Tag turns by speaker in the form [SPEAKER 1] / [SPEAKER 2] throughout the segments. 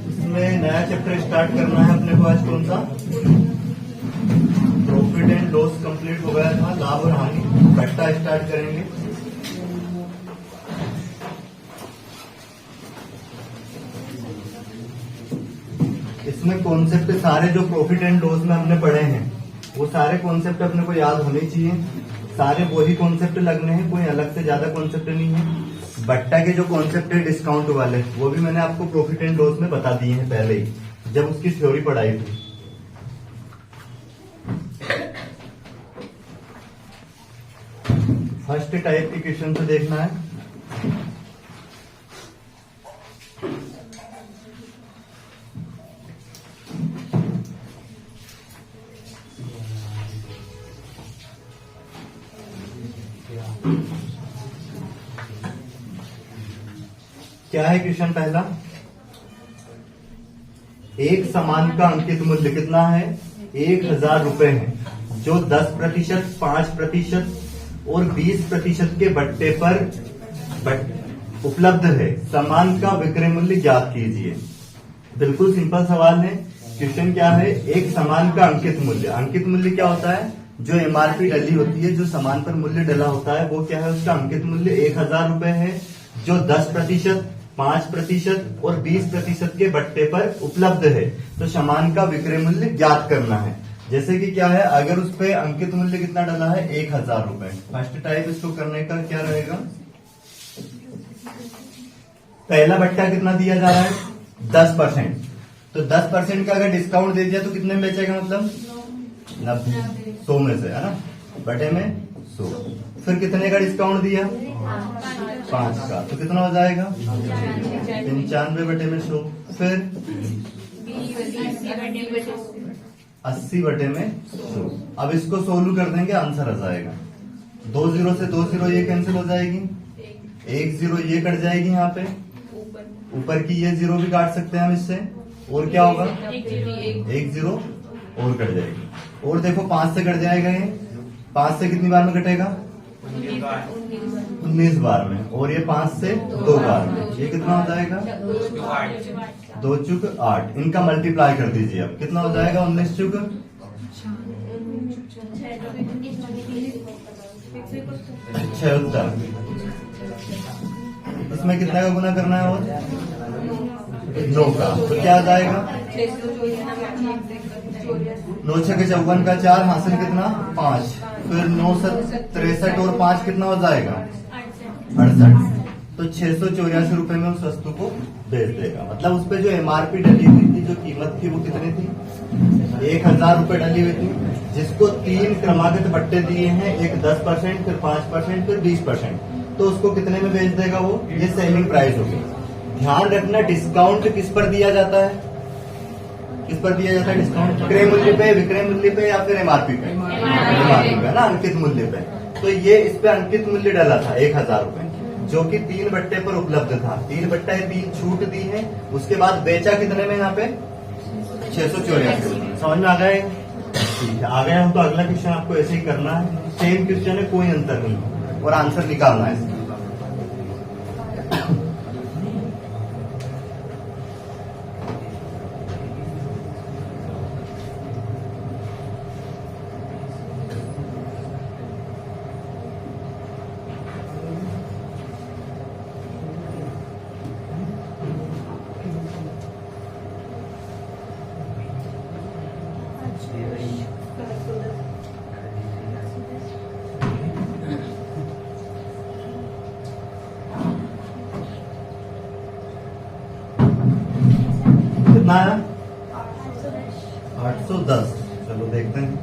[SPEAKER 1] इसमें नया chapter start करना है अपने को। आज कौन सा? प्रॉफिट एंड लॉस कंप्लीट हो गया था, लाभ और हानि। बट्टा स्टार्ट करेंगे। इसमें कॉन्सेप्ट सारे जो प्रॉफिट एंड लॉस में हमने पढ़े हैं वो सारे कॉन्सेप्ट अपने को याद होने चाहिए। सारे वही कॉन्सेप्ट लगने हैं, कोई अलग से ज्यादा कॉन्सेप्ट नहीं है। बट्टा के जो कॉन्सेप्ट है डिस्काउंट वाले, वो भी मैंने आपको प्रॉफिट एंड लॉस में बता दिए हैं पहले ही, जब उसकी थ्योरी पढ़ाई थी। फर्स्ट टाइप के क्वेश्चन तो देखना है। क्या है क्वेश्चन पहला? एक सामान का अंकित मूल्य कितना है? 1000 रुपए है, जो 10%, 5% और 20% के बट्टे पर उपलब्ध है। सामान का विक्रय मूल्य ज्ञात कीजिए। बिल्कुल सिंपल सवाल है। क्वेश्चन क्या है? एक सामान का अंकित मूल्य। अंकित मूल्य क्या होता है? जो एमआरपी डली होती है, जो सामान पर मूल्य डला होता है, वो क्या है? उसका अंकित मूल्य 1000 रुपए है, जो 10%, 5% और 20% के बट्टे पर उपलब्ध है। तो सामान का विक्रय मूल्य ज्ञात करना है। जैसे कि क्या है, अगर उस पे अंकित मूल्य कितना डला है? 1000 रुपए। फर्स्ट टाइप इसको करने का क्या रहेगा? पहला बट्टा कितना दिया जा रहा है? 10%। तो 10% का अगर डिस्काउंट दे दिया तो कितने में बेचेगा? मतलब 90, 100 में से, है ना? बटे में 100। फिर कितने का डिस्काउंट दिया? 5 का। तो कितना हो जाएगा? 95 बटे में 100। फिर 80 बटे में 100। अब इसको सोल्व कर देंगे, आंसर आ जाएगा। 2 0 से 2 0 ये कैंसिल हो जाएगी, 1 0 ये कट जाएगी। यहाँ पे ऊपर की ये 0 भी काट सकते हैं हम इससे। और क्या होगा? 1 0 और कट जाएगी। और देखो 5 से कट जाएगा ये। 5 से कितनी बार में कटेगा? 19 बार में। और ये 5 से 2 बार में। ये कितना हो जाएगा? 2 चुक 8। इनका मल्टीप्लाई कर दीजिए। अब कितना हो जाएगा? 19 चुक 76। इसमें कितना का गुना करना है? और 9 का। तो क्या आ जाएगा? 9 6 के 54 का 4 हासिल कितना? 5। फिर 9 से 63 और 5 कितना हो जाएगा? 68। तो 684 रुपए में उस वस्तु को बेच देगा। मतलब उस पे जो एमआरपी डली हुई थी, जो कीमत थी, वो कितनी थी? 1000 रुपए डली हुई थी, जिसको 3 क्रमागत बट्टे दिए हैं। एक 10%, फिर 5%, फिर 20%। तो उसको कितने में बेच देगा वो? ये सेलिंग प्राइस होगी। ध्यान रखना, डिस्काउंट किस पर दिया जाता है? किस पर दिया जाता है डिस्काउंट? विक्रय मूल्य पे, विक्रय मूल्य पे, या फिर एमआरपी पे? एमआरपी पे, ना, अंकित मूल्य पे। तो ये इस पे अंकित मूल्य डाला था 1000 रुपए, जो कि 3 बट्टे पर उपलब्ध था। 3 बट्टा 3 छूट दी है। उसके बाद बेचा कितने में? यहाँ पे 684। समझ में आ गए? ठीक है, आ गया हम। तो अगला क्वेश्चन आपको ऐसे ही करना है। सेम क्वेश्चन है, कोई अंतर नहीं, और आंसर निकालना है इसका। कितना आया? 810। चलो देखते हैं।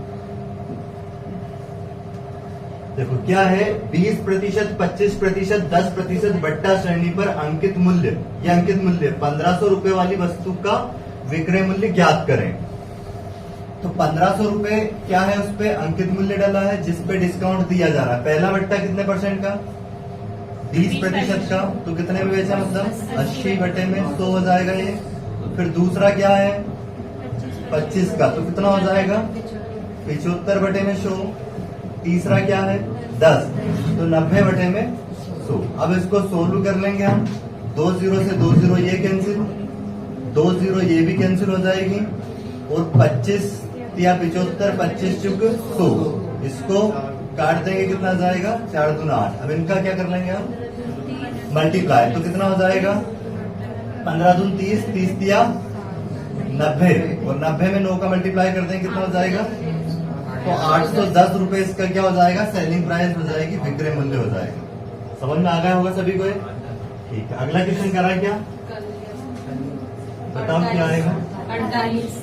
[SPEAKER 1] देखो क्या है, 20%, 25%, 10% बट्टा श्रेणी पर अंकित मूल्य, यह अंकित मूल्य 1500 रुपए वाली वस्तु का विक्रय मूल्य ज्ञात करें। तो 1500 रुपए क्या है, उस पे अंकित मूल्य डाला है, जिस पे डिस्काउंट दिया जा रहा है। पहला बट्टा कितने परसेंट का? 20% का। तो कितने में बेचा? मतलब 80 बटे में 100 हो जाएगा ये। फिर दूसरा क्या है? 25 का। तो कितना हो जाएगा? 75 बटे में 100। तीसरा क्या है? 10। तो 90 बटे में 100। अब इसको सोल्व कर लेंगे हम। 2 0 से 2 0 ये कैंसिल, 2 0 ये भी कैंसिल हो जाएगी, और 25 या 75, 25 चुक 100, इसको काट देंगे, कितना जाएगा 4 दूना 8। अब इनका क्या कर लेंगे हम, मल्टीप्लाई, तो कितना हो जाएगा 15 दून 30, 30 दिया 90, और 90 में 9 का मल्टीप्लाई कर देंगे, कितना हो जाएगा, तो 810 रुपए इसका क्या हो जाएगा, सेलिंग प्राइस हो जाएगी, विक्रय मूल्य हो जाएगा। समझ में आ गया होगा सभी को ये? ठीक है, अगला क्वेश्चन करा क्या, बताओ क्या आएगा।
[SPEAKER 2] 48।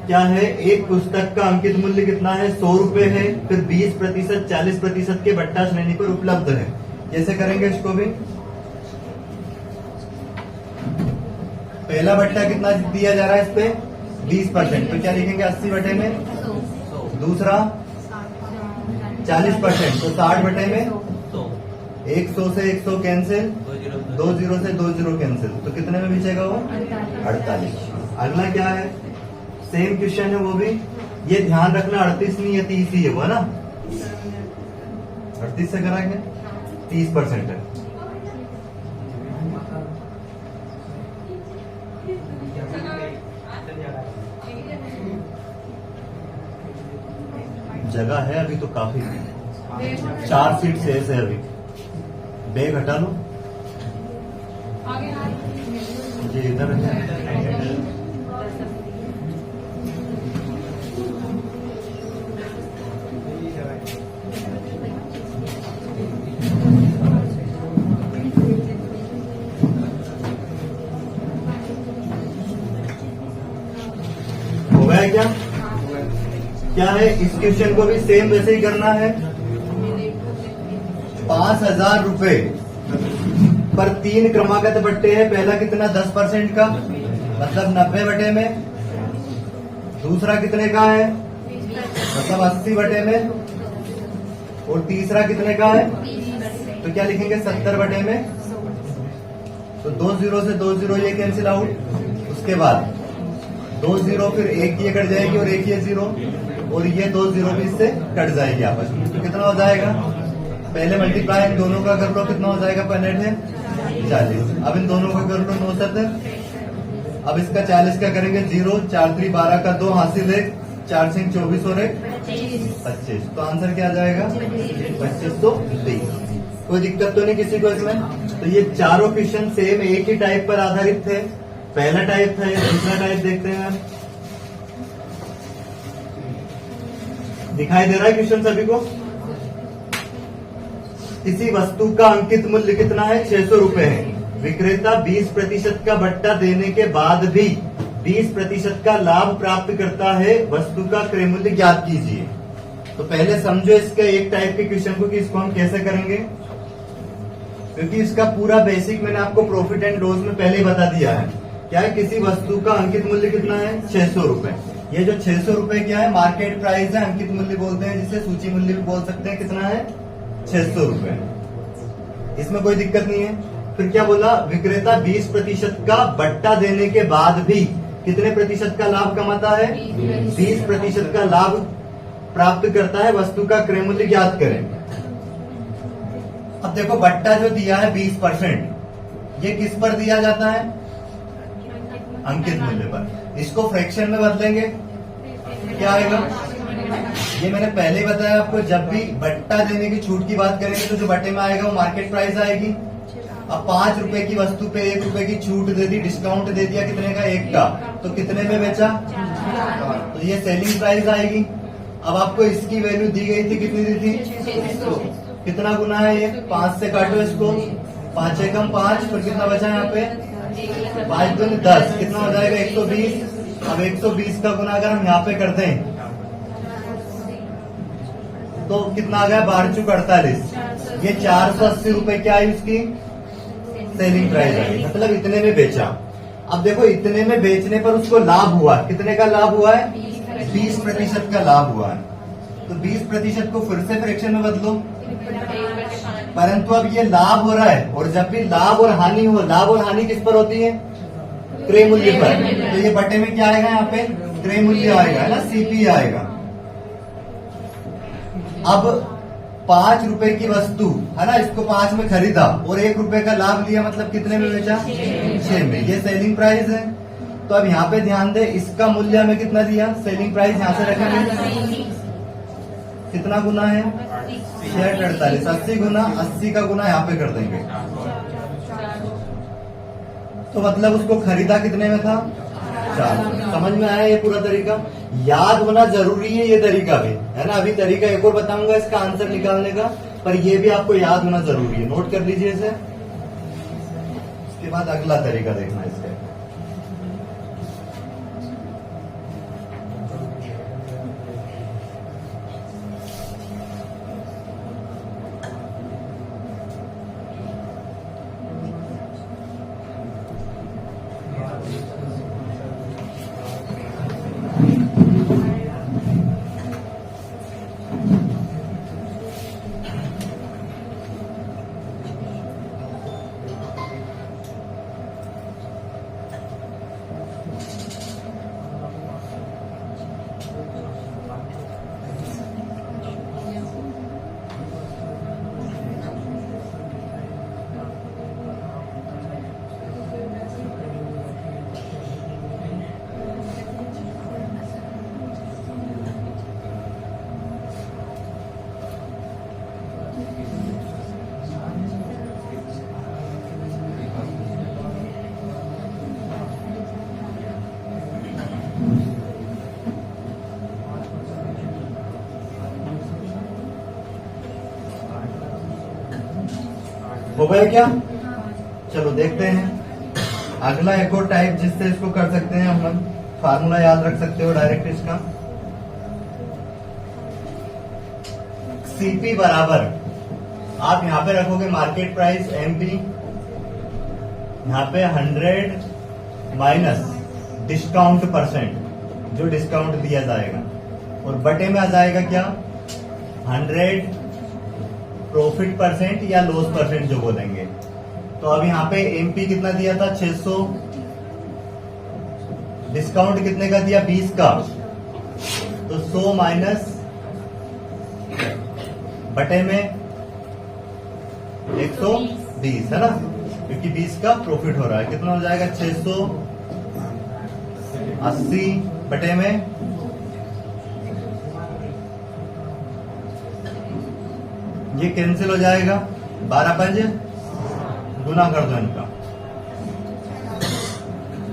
[SPEAKER 1] क्या है, एक पुस्तक का अंकित मूल्य कितना है, 100 रुपए है, फिर 20%, 40% के बट्टा श्रेणी पर उपलब्ध है। कैसे करेंगे इसको भी, पहला बट्टा कितना दिया जा रहा है इस पे 20%, तो क्या लिखेंगे 80 बटे में, दूसरा 40%, तो 60 बटे में 100 से 100 कैंसिल, 2 0 से 2 0 कैंसिल, तो कितने में बचेगा वो 48। अगला क्या है, सेम क्वेश्चन है वो भी, ये ध्यान रखना 38 नहीं है 30 ही है वो, है ना, 38 से करा क्या, 30% है। जगह है अभी तो काफी, 4 सीट शेष है अभी, बैग हटा लो मुझे इधर हो गया क्या, क्या है, इस क्वेश्चन को भी सेम वैसे ही करना है। 5000 रुपए पर 3 क्रमागत बट्टे हैं, पहला कितना 10% का, मतलब 90 बटे में, दूसरा कितने का है, मतलब 80 बटे में, और तीसरा कितने का है, तो क्या लिखेंगे 70 बटे में। तो 2 0 से 2 0 ये कैंसिल आउट, उसके बाद 2 0 फिर एक ये कट जाएगी और एक ये 0, और ये 2 0 भी इससे कट जाएगी आपस में, तो कितना हो जाएगा, पहले मल्टीप्लाई इन दोनों का कर लो, कितना हो जाएगा, 15 है 40। अब इन दोनों का कर लो 9 7, अब इसका 40 का करेंगे 0, 4 3 12 का 2 हासिल 1, 4 सिंह 24 और 1 25, तो आंसर क्या आ जाएगा 2520। कोई दिक्कत तो नहीं किसी को इसमें। तो ये चारों क्वेश्चन सेम एक ही टाइप पर आधारित थे, पहला टाइप था, ये दूसरा टाइप देखते हैं। दिखाई दे रहा है क्वेश्चन सभी को। किसी वस्तु का अंकित मूल्य कितना है, 600 रुपए है, विक्रेता 20% का बट्टा देने के बाद भी 20% का लाभ प्राप्त करता है, वस्तु का क्रय मूल्य ज्ञात कीजिए। तो पहले समझो इसके एक टाइप के क्वेश्चन को कि इसको हम कैसे करेंगे, क्योंकि इसका पूरा बेसिक मैंने आपको प्रॉफिट एंड लॉस में पहले ही बता दिया है। क्या है, किसी वस्तु का अंकित मूल्य कितना है, 600 रुपए। ये जो 600 रुपए क्या है, मार्केट प्राइस है, अंकित मूल्य बोलते हैं, जिसे सूची मूल्य भी बोल सकते हैं। कितना है, 600 रुपए, इसमें कोई दिक्कत नहीं है। फिर क्या बोला, विक्रेता 20% का बट्टा देने के बाद भी कितने प्रतिशत का लाभ कमाता है, 20% का लाभ प्राप्त करता है, वस्तु का क्रय मूल्य ज्ञात करें। अब देखो बट्टा जो दिया है 20%, ये किस पर दिया जाता है, अंकित मूल्य पर। इसको फ्रैक्शन में बदलेंगे, क्या आएगा, ये मैंने पहले ही बताया आपको, जब भी बट्टा देने की छूट की बात करेंगे तो जो बट्टे में आएगा वो मार्केट प्राइस आएगी। अब 5 रुपए की वस्तु पे 1 रुपए की छूट दे दी, डिस्काउंट दे दिया, कितने का, 1 का, तो कितने में बेचा, तो ये सेलिंग प्राइस आएगी। अब आपको इसकी वैल्यू दी गई थी, कितनी दी थी, कितना गुना है ये, 5 से काटो इसको, 5 एकम 5, फिर कितना बचा यहाँ पे, 5 दूनी 10, कितना हो जाएगा 120। अब 120 का गुना अगर हम यहाँ पे करते हैं तो कितना आ गया, 12 चुक 48, ये 480 रुपए क्या आई उसकी सेलिंग प्राइस आई, मतलब इतने में बेचा। अब देखो इतने में बेचने पर उसको लाभ हुआ, कितने का लाभ हुआ है, 20% का लाभ हुआ है। तो 20% को फिर से फ्रैक्शन में बदलो, परंतु अब ये लाभ हो रहा है, और जब भी लाभ और हानि हो, लाभ और हानि किस पर होती है, क्रय मूल्य पर। तो ये बटे में क्या आएगा, यहाँ पे क्रय मूल्य आएगा, है ना, सीपी आएगा। अब 5 रुपए की वस्तु है ना, इसको 5 में खरीदा और 1 रुपए का लाभ लिया, मतलब कितने में बेचा? 6 में। ये सेलिंग प्राइस है। तो अब यहाँ पे ध्यान दे, इसका मूल्य हमें कितना दिया? सेलिंग प्राइस यहाँ से रखेंगे, कितना गुना है? 648। 80 गुना 80 का गुना यहाँ पे कर देंगे, तो मतलब उसको खरीदा कितने में था? 4। समझ में आया ये पूरा तरीका? याद होना जरूरी है ये तरीका भी, है ना। अभी तरीका एक और बताऊंगा इसका आंसर निकालने का, पर ये भी आपको याद होना जरूरी है। नोट कर लीजिए इसे। इसके बाद अगला तरीका देखना इसका। हो गया क्या? चलो देखते हैं अगला एक और टाइप जिससे इसको कर सकते हैं हम। फार्मूला याद रख सकते हो डायरेक्ट इसका। सीपी बराबर, आप यहां पे रखोगे मार्केट प्राइस एमपी, यहां पे 100 माइनस डिस्काउंट परसेंट, जो डिस्काउंट दिया जाएगा, और बटे में आ जाएगा क्या? 100 प्रॉफिट परसेंट या लॉस परसेंट जो बोलेंगे। तो अब यहाँ पे एमपी कितना दिया था? 600। डिस्काउंट कितने का दिया? 20 का। तो 100 माइनस बटे में 120 है ना, क्योंकि 20 का प्रॉफिट हो रहा है। कितना हो जाएगा? 680 बटे में ये कैंसिल हो जाएगा, 12 पंज गुना कर दो इनका,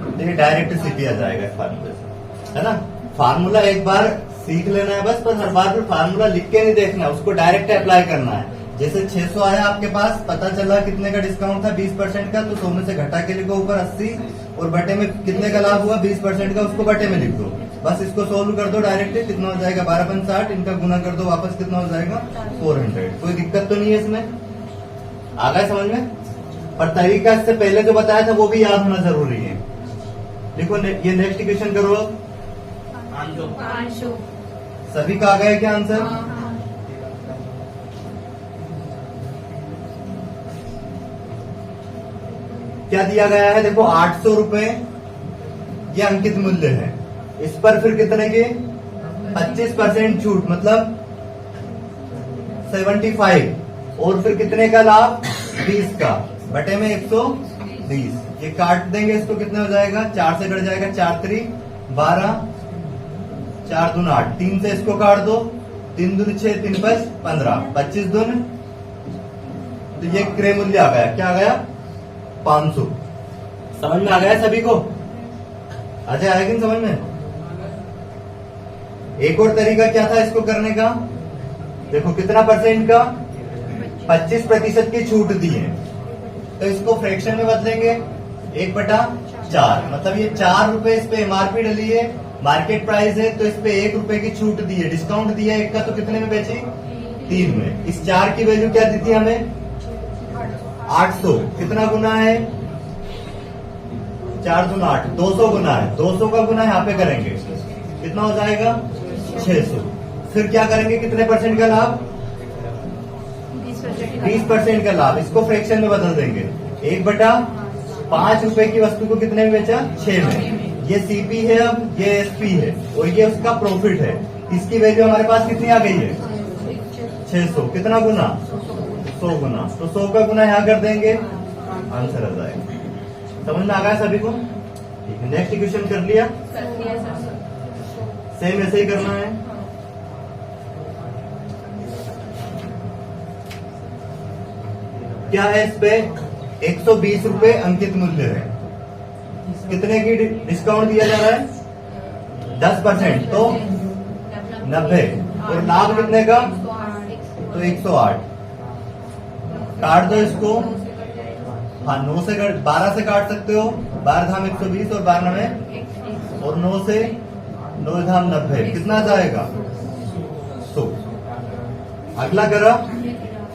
[SPEAKER 1] देखिए डायरेक्ट सीपी आ जाएगा फार्मूले से, है ना। फार्मूला एक बार सीख लेना है बस, पर हर बार फिर फार्मूला लिख के नहीं देखना है, उसको डायरेक्ट अप्लाई करना है। जैसे 600 आया आपके पास, पता चला कितने का डिस्काउंट था? 20% का, तो 100 में से घटा के लिखो ऊपर 80, और बटे में कितने का लाभ हुआ? 20% का, उसको बटे में लिख दो। बस इसको सोल्व कर दो डायरेक्ट, कितना हो जाएगा? 12 पंच 60, इनका गुना कर दो वापस, कितना हो जाएगा? 400। कोई दिक्कत तो नहीं है इसमें? आ गया समझ में? पर तरीका इससे पहले जो बताया था वो भी याद होना जरूरी है। देखो ये नेक्स्ट क्वेश्चन करो। सभी का आ गया क्या आंसर? क्या दिया गया है? देखो 800 रुपए ये अंकित मूल्य है, इस पर फिर कितने के? 25% छूट, मतलब 75, और फिर कितने का लाभ? 20 का, बटे में 120। ये काट देंगे इसको, कितना हो जाएगा? 4 से कट जाएगा, 4 3 12, 4 दून 8, 3 से इसको काट दो, 3 दून 6, 3 5 15, 25 दून, तो ये क्रय मूल्य आ गया। क्या आ गया? 500। समझ में आ गया सभी को? अच्छा आएगा नहीं समझ में? एक और तरीका क्या था इसको करने का? देखो कितना परसेंट का? 25% की छूट दी है, तो इसको फ्रैक्शन में बदलेंगे, 1/4, मतलब ये 4 रुपए इस पे एमआरपी डली है, मार्केट प्राइस है, तो इस पे 1 रुपए की छूट दी है, डिस्काउंट दिया है 1 का, तो कितने में बेची? 3 में। इस 4 की वैल्यू क्या दी थी हमें? 800। कितना गुना है? 4 दूना 8, 200 गुना है। 200 का गुना यहाँ पे करेंगे, कितना हो जाएगा? 600। फिर क्या करेंगे? कितने परसेंट का लाभ? 20% का लाभ, इसको फ्रैक्शन में बदल देंगे, 1/5 रुपए की वस्तु को कितने में बेचा? 6 में। ये सीपी है, अब ये एसपी है, और ये उसका प्रॉफिट है। इसकी वैल्यू हमारे पास कितनी आ गई है? 600 कितना गुना 100 गुना, तो 100 का गुना यहाँ कर देंगे, आंसर आ जाएगा। समझ में आ गया सभी को? ठीक है, नेक्स्ट इक्वेशन कर लिया, सेम ऐसे ही करना है। क्या है इस पे 120 रुपए अंकित मूल्य है, कितने की डिस्काउंट दिया जा रहा है 10%, तो 90, और लाभ कितने का तो 108। काट दो इसको, हाँ 9 से 12 से काट सकते हो, 12 धाम 120 और 12 में, और 9 से 9 धाम 90, कितना जाएगा 100। अगला करा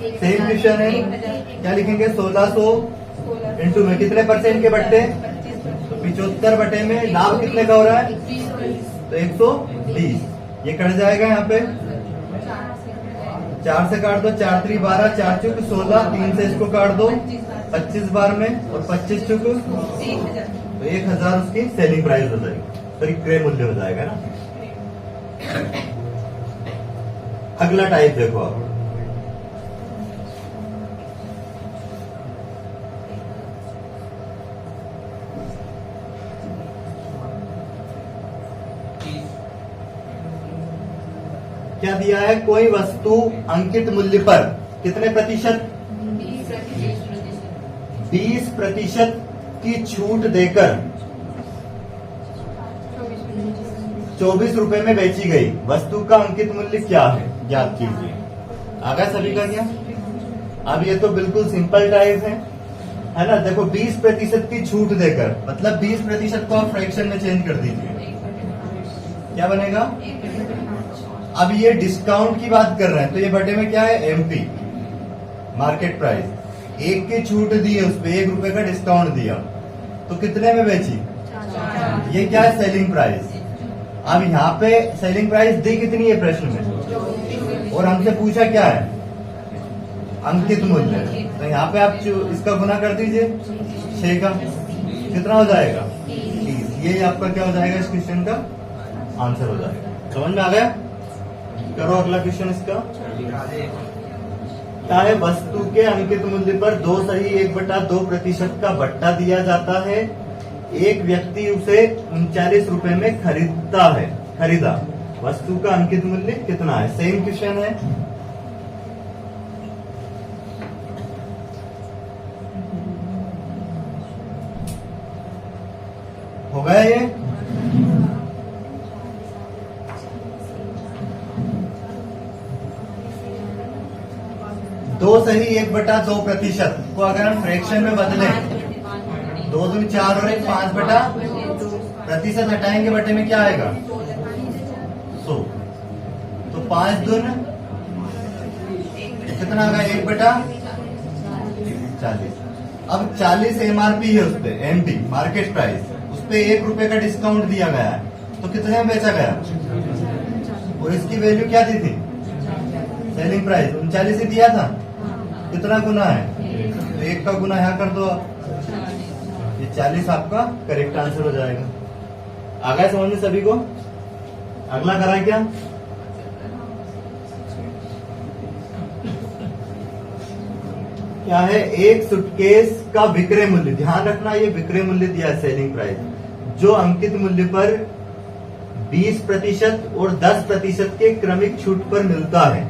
[SPEAKER 1] सेम क्वेश्चन है, क्या लिखेंगे 1600 इंटू में कितने परसेंट के बट्टे, तो 75 बटे में लाभ कितने का हो रहा है तो 120, ये कट जाएगा यहाँ पे, 4 से काट दो, 4 3 12, 4 चुक 16, 3 से इसको काट दो 25 बार में, और 25 चुक तो 1000 उसकी सेलिंग प्राइस हो जाएगी, तो क्रय मूल्य हो जाएगा ना। अगला टाइप देखो आप, क्या दिया है, कोई वस्तु अंकित मूल्य पर कितने प्रतिशत 20% की छूट देकर 24 रुपए में बेची गई वस्तु का अंकित मूल्य क्या है, ज्ञात कीजिए। आ गया सभी का क्या? अब ये तो बिल्कुल सिंपल टाइप है ना। देखो 20% की छूट देकर, मतलब 20% को आप फ्रैक्शन में चेंज कर दीजिए, क्या बनेगा। अब ये डिस्काउंट की बात कर रहे हैं, तो ये बटे में क्या है एमपी मार्केट प्राइस, 1 की छूट दी है, उस पर 1 रुपए का डिस्काउंट दिया, तो कितने में बेची, ये क्या है सेलिंग प्राइस। अब यहाँ पे सेलिंग प्राइस दी कितनी है प्रश्न में, और हमसे पूछा क्या है अंकित मूल्य, तो यहाँ पे आप इसका गुना कर दीजिए 6 का, कितना हो जाएगा 30, ये आपका क्या हो जाएगा इस क्वेश्चन का आंसर हो जाएगा। समझ में आ गया? करो अगला क्वेश्चन इसका। क्या है, वस्तु के अंकित मूल्य पर 2 सही 1/2% का बट्टा दिया जाता है, एक व्यक्ति उसे 39 रुपए में खरीदा, वस्तु का अंकित मूल्य कितना है। सेम क्वेश्चन है, हो गया ये। दो सही 1/2% को अगर हम फ्रैक्शन में बदले, 2 दूनी 4 और 1 5% हटाएंगे, बटे में क्या आएगा 100, तो 5 दून कितना आ गया 1/40। अब 40 एमआरपी है उस पे, एमपी मार्केट प्राइस, उस पे 1 रुपए का डिस्काउंट दिया गया है, तो कितने में बेचा गया, और इसकी वैल्यू क्या दी थी सेलिंग प्राइस 39 ही दिया था, कितना गुना है, तो 1 का गुना यहाँ कर दो आप, ये 40 आपका करेक्ट आंसर हो जाएगा। आ गया समझ में सभी को? अगला कराए क्या, क्या है, एक सूटकेस का विक्रय मूल्य, ध्यान रखना ये विक्रय मूल्य दिया है सेलिंग प्राइस, जो अंकित मूल्य पर 20% और 10% के क्रमिक छूट पर मिलता है,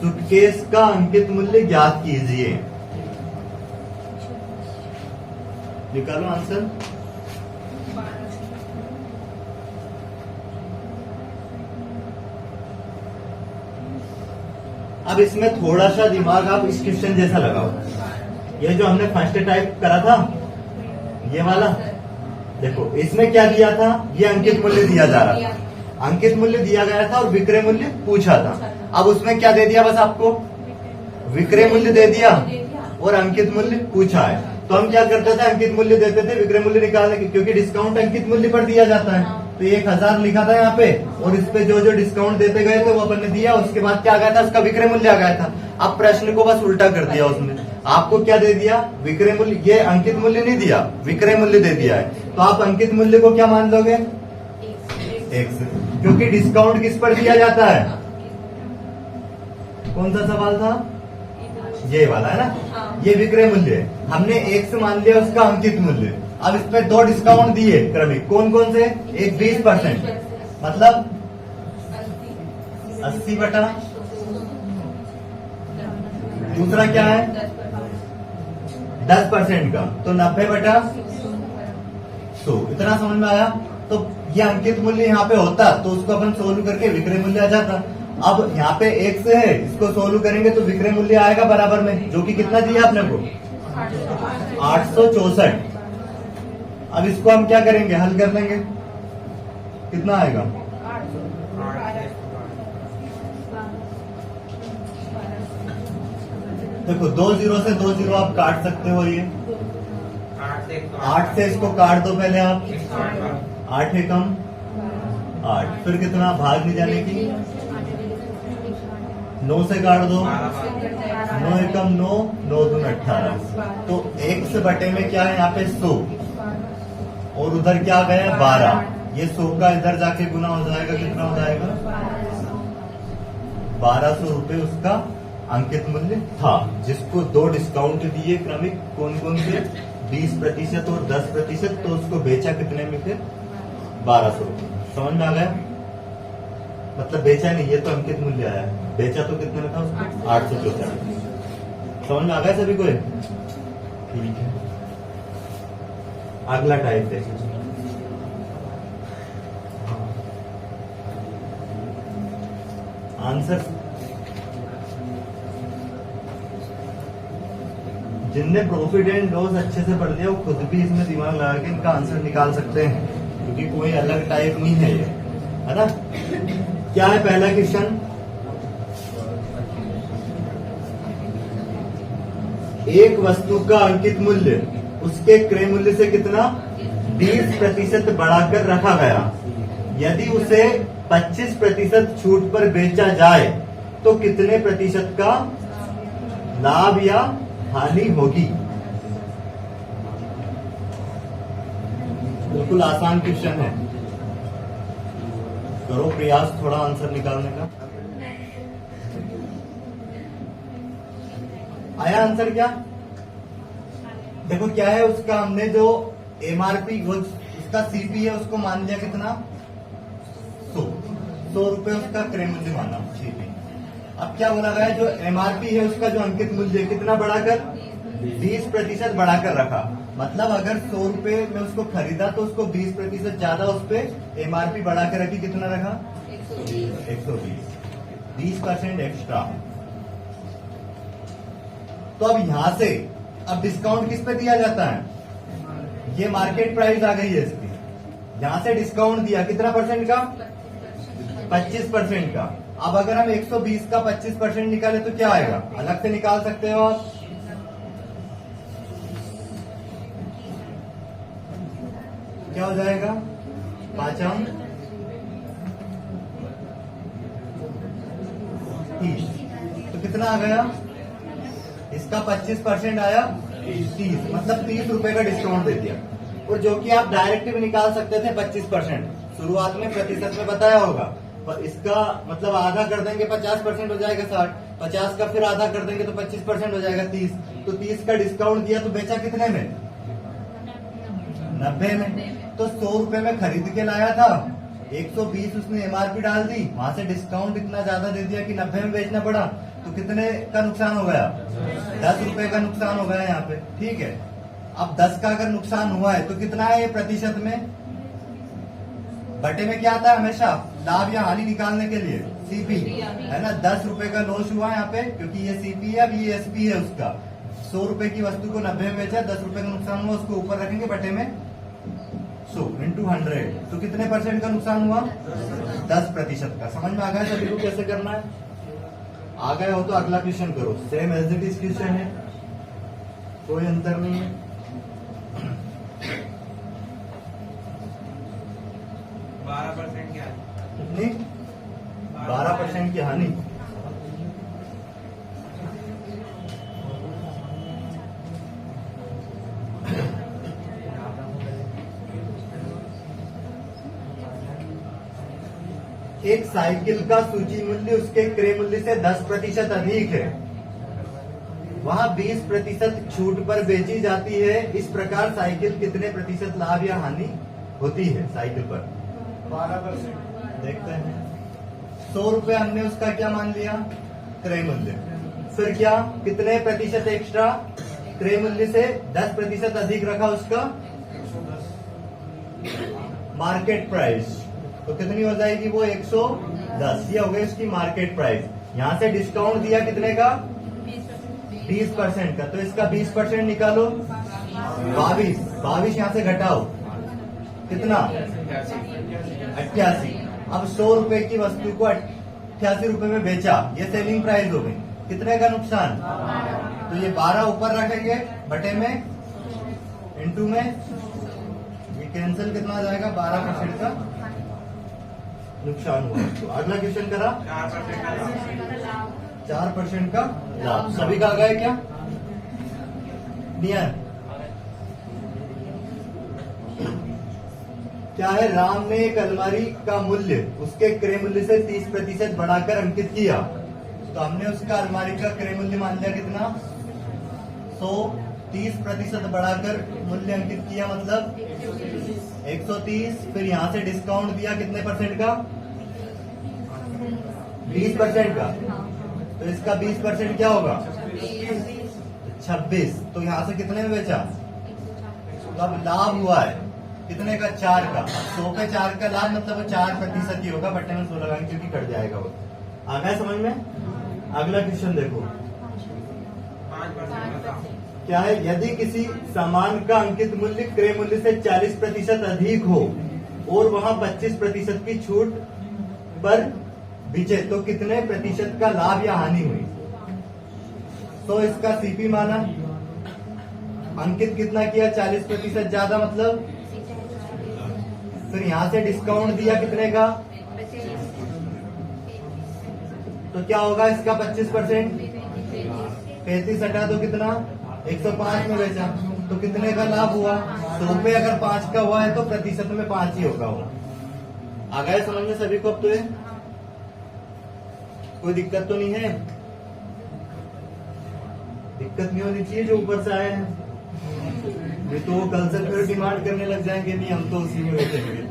[SPEAKER 1] सूटकेस का अंकित मूल्य ज्ञात कीजिए। निकालो आंसर। अब इसमें थोड़ा सा दिमाग आप इस क्वेश्चन जैसा लगाओ, ये जो हमने फर्स्ट टाइप करा था ये वाला, देखो इसमें क्या दिया था, ये अंकित मूल्य दिया जा रहा था, अंकित मूल्य दिया गया था और विक्रय मूल्य पूछा था। अब उसमें क्या दे दिया, बस आपको विक्रय मूल्य दे दिया और अंकित मूल्य पूछा है, तो हम क्या करते थे, अंकित मूल्य देते थे, विक्रय मूल्य निकालने के, क्योंकि डिस्काउंट अंकित मूल्य पर दिया जाता है, तो 1000 लिखा था यहाँ पे, और इस पे जो जो डिस्काउंट देते गए थे वो अपन ने दिया, उसके बाद क्या आ गया था, उसका विक्रय मूल्य आ गया था। अब प्रश्न को बस उल्टा कर दिया, उसने आपको क्या दे दिया, विक्रय मूल्य, ये अंकित मूल्य नहीं दिया, विक्रय मूल्य दे दिया है, तो आप अंकित मूल्य को क्या मान लोगे X, क्योंकि डिस्काउंट किस पर दिया जाता है, कौन सा सवाल था? ये वाला है ना, ये विक्रय मूल्य है। हमने एक से मान लिया उसका अंकित मूल्य। अब इस पे 2 डिस्काउंट दिए क्रमिक, कौन कौन से? एक 20%, मतलब 80/, दूसरा क्या है 10% का, तो 90/100। इतना समझ में आया? तो ये अंकित मूल्य यहाँ पे होता तो उसको अपन सोल्व करके विक्रय मूल्य आ जाता। अब यहाँ पे एक से है, इसको सोल्व करेंगे तो विक्रय मूल्य आएगा बराबर में, जो कि कितना दिया आपने को 864। अब इसको हम क्या करेंगे, हल कर लेंगे, कितना आएगा? देखो 2 0 से 2 0 आप काट सकते हो। ये 8 से इसको काट दो पहले आप, 8 एकम 8, फिर कितना भाग नहीं जाने की, 9 से काट दो, 9 एकम 9, 9 दून 18। तो x बटे में क्या है यहाँ पे 100, और उधर क्या गया 12। ये 100 का इधर जाके गुना हो जाएगा, कितना हो जाएगा 1200 रुपए उसका अंकित मूल्य था, जिसको 2 डिस्काउंट दिए क्रमिक, कौन कौन से 20% और 10%, तो उसको बेचा कितने में फिर 1200 रुपए। समझ में आ गया? मतलब बेचा नहीं, ये तो अंकित मूल्य आया, बेचा तो कितने में था उसको 864। समझ में आ गया सभी को? ठीक है, अगला टाइप है आंसर। जिनने प्रॉफिट एंड लॉस अच्छे से पढ़ लिया वो खुद भी इसमें दिमाग लगा के इनका आंसर निकाल सकते हैं, क्योंकि कोई अलग टाइप नहीं है ये, है ना। क्या है पहला क्वेश्चन? एक वस्तु का अंकित मूल्य उसके क्रय मूल्य से कितना 20% बढ़ाकर रखा गया। यदि उसे 25% छूट पर बेचा जाए तो कितने प्रतिशत का लाभ या हानि होगी? बिल्कुल आसान क्वेश्चन है, करो प्रयास थोड़ा आंसर निकालने का। आया आंसर क्या? देखो क्या है उसका, हमने जो एमआरपी वो उसका सीपी है उसको मान लिया कितना 100 रुपए उसका क्रय मूल्य माना, ठीक है। अब क्या बोला गया, जो एमआरपी है उसका जो अंकित मूल्य कितना बढ़ाकर 20% बढ़ाकर रखा। मतलब अगर 100 रुपए में उसको खरीदा तो उसको 20% ज्यादा उस पर एमआरपी बढ़ा के रखी, कितना रखा 120, 20% एक्स्ट्रा। तो अब यहां से अब डिस्काउंट किस पे दिया जाता है? ये मार्केट प्राइस आ गई है इसकी, यहां से डिस्काउंट दिया कितना परसेंट का 25% का। अब अगर हम 120 का 25% निकाले तो क्या आएगा, अलग से निकाल सकते हो आप। क्या हो जाएगा 5 30, तो कितना आ गया, इसका 25% आया 30, मतलब 30 रुपए का डिस्काउंट दे दिया। और जो कि आप डायरेक्ट भी निकाल सकते थे 25%, शुरुआत में प्रतिशत में बताया होगा, पर इसका मतलब आधा कर देंगे 50% हो जाएगा 60, 50 का फिर आधा कर देंगे तो 25% हो जाएगा 30। तो 30 का डिस्काउंट दिया तो बेचा कितने में 90 में। तो 100 रुपए में खरीद के लाया था, 120 उसने एमआरपी डाल दी, वहां से डिस्काउंट इतना ज्यादा दे दिया कि 90 में बेचना पड़ा, तो कितने का नुकसान हो गया 10 रुपए का नुकसान हो गया यहाँ पे, ठीक है। अब 10 का अगर नुकसान हुआ है तो कितना है ये प्रतिशत में, बटे में क्या आता है हमेशा लाभ या हानि निकालने के लिए सीपी, है ना। 10 रुपए का लॉस हुआ यहाँ पे क्योंकि ये सीपी है, अब ये एसपी है उसका। 100 रुपए की वस्तु को 90 में बेचा, 10 रुपए का नुकसान हुआ, उसको ऊपर रखेंगे बटे में 100 × 100, तो कितने परसेंट का नुकसान हुआ 10% का। समझ में आ गया सभी को कैसे करना है? आ गया हो तो अगला क्वेश्चन करो, same as it is question है, कोई अंतर नहीं है।
[SPEAKER 2] 12% की हानि,
[SPEAKER 1] कितनी 12% की हानि। एक साइकिल का सूची मूल्य उसके क्रय मूल्य से 10% अधिक है, वहां 20% छूट पर बेची जाती है। इस प्रकार साइकिल कितने प्रतिशत लाभ या हानि होती है साइकिल पर?
[SPEAKER 3] 12%।
[SPEAKER 1] देखते हैं। 100 रुपए हमने उसका क्या मान लिया? क्रय मूल्य। फिर क्या कितने प्रतिशत एक्स्ट्रा? क्रय मूल्य से 10% अधिक रखा उसका
[SPEAKER 3] 110।
[SPEAKER 1] Market price. तो कितनी हो जाएगी वो? 110। ये हो गई उसकी मार्केट प्राइस। यहां से डिस्काउंट दिया कितने का? 20% का। तो इसका 20% निकालो, 22 यहां से घटाओ, कितना? 88। अब 100 रुपए की वस्तु को 88 रुपए में बेचा, ये सेलिंग प्राइस हो गई। कितने का नुकसान? तो ये 12 ऊपर रखेंगे बटे में, इंटू में, ये कैंसिल कितना आ जाएगा? 12% का नुकसान हुआ। तो अगला क्वेश्चन करा
[SPEAKER 2] 4% का लाभ।
[SPEAKER 1] 4% का लाभ। सभी का आ गया क्या? नियत क्या है? राम ने एक अलमारी का मूल्य उसके क्रय मूल्य से 30% बढ़ाकर अंकित किया। तो हमने उसका अलमारी का क्रय मूल्य मान लिया कितना? 100। 30% बढ़ाकर मूल्य अंकित किया मतलब 130। फिर यहां से डिस्काउंट दिया कितने परसेंट का? 20% का। तो इसका 20% क्या होगा? 26। तो यहां से कितने में बेचा? तो अब लाभ हुआ है कितने का? 4 का। 100 पे 4 का लाभ मतलब वो 4% ही होगा, बटे में 16 लगाएंगे क्योंकि कट जाएगा वो। आ गया समझ में? अगला क्वेश्चन देखो
[SPEAKER 2] 5% का लाभ।
[SPEAKER 1] क्या है? यदि किसी सामान का अंकित मूल्य क्रय मूल्य से 40% अधिक हो और वहां 25% की छूट पर बिचे तो कितने प्रतिशत का लाभ या हानि हुई? तो इसका सीपी माना, अंकित कितना किया? 40% ज्यादा मतलब। फिर यहां से डिस्काउंट दिया कितने का? तो क्या होगा इसका? 25%। 35 हटा दो कितना? 105 में बेचा। तो कितने का लाभ हुआ? 100 पे अगर 5 का हुआ है तो प्रतिशत में 5 ही होगा वो। आ गया समझ में सभी को? अब तो ये कोई दिक्कत तो नहीं है? दिक्कत नहीं होनी चाहिए जो ऊपर से आए हैं। ये तो कल से फिर डिमांड करने लग जाएंगे, नहीं हम तो उसी में बैठेंगे।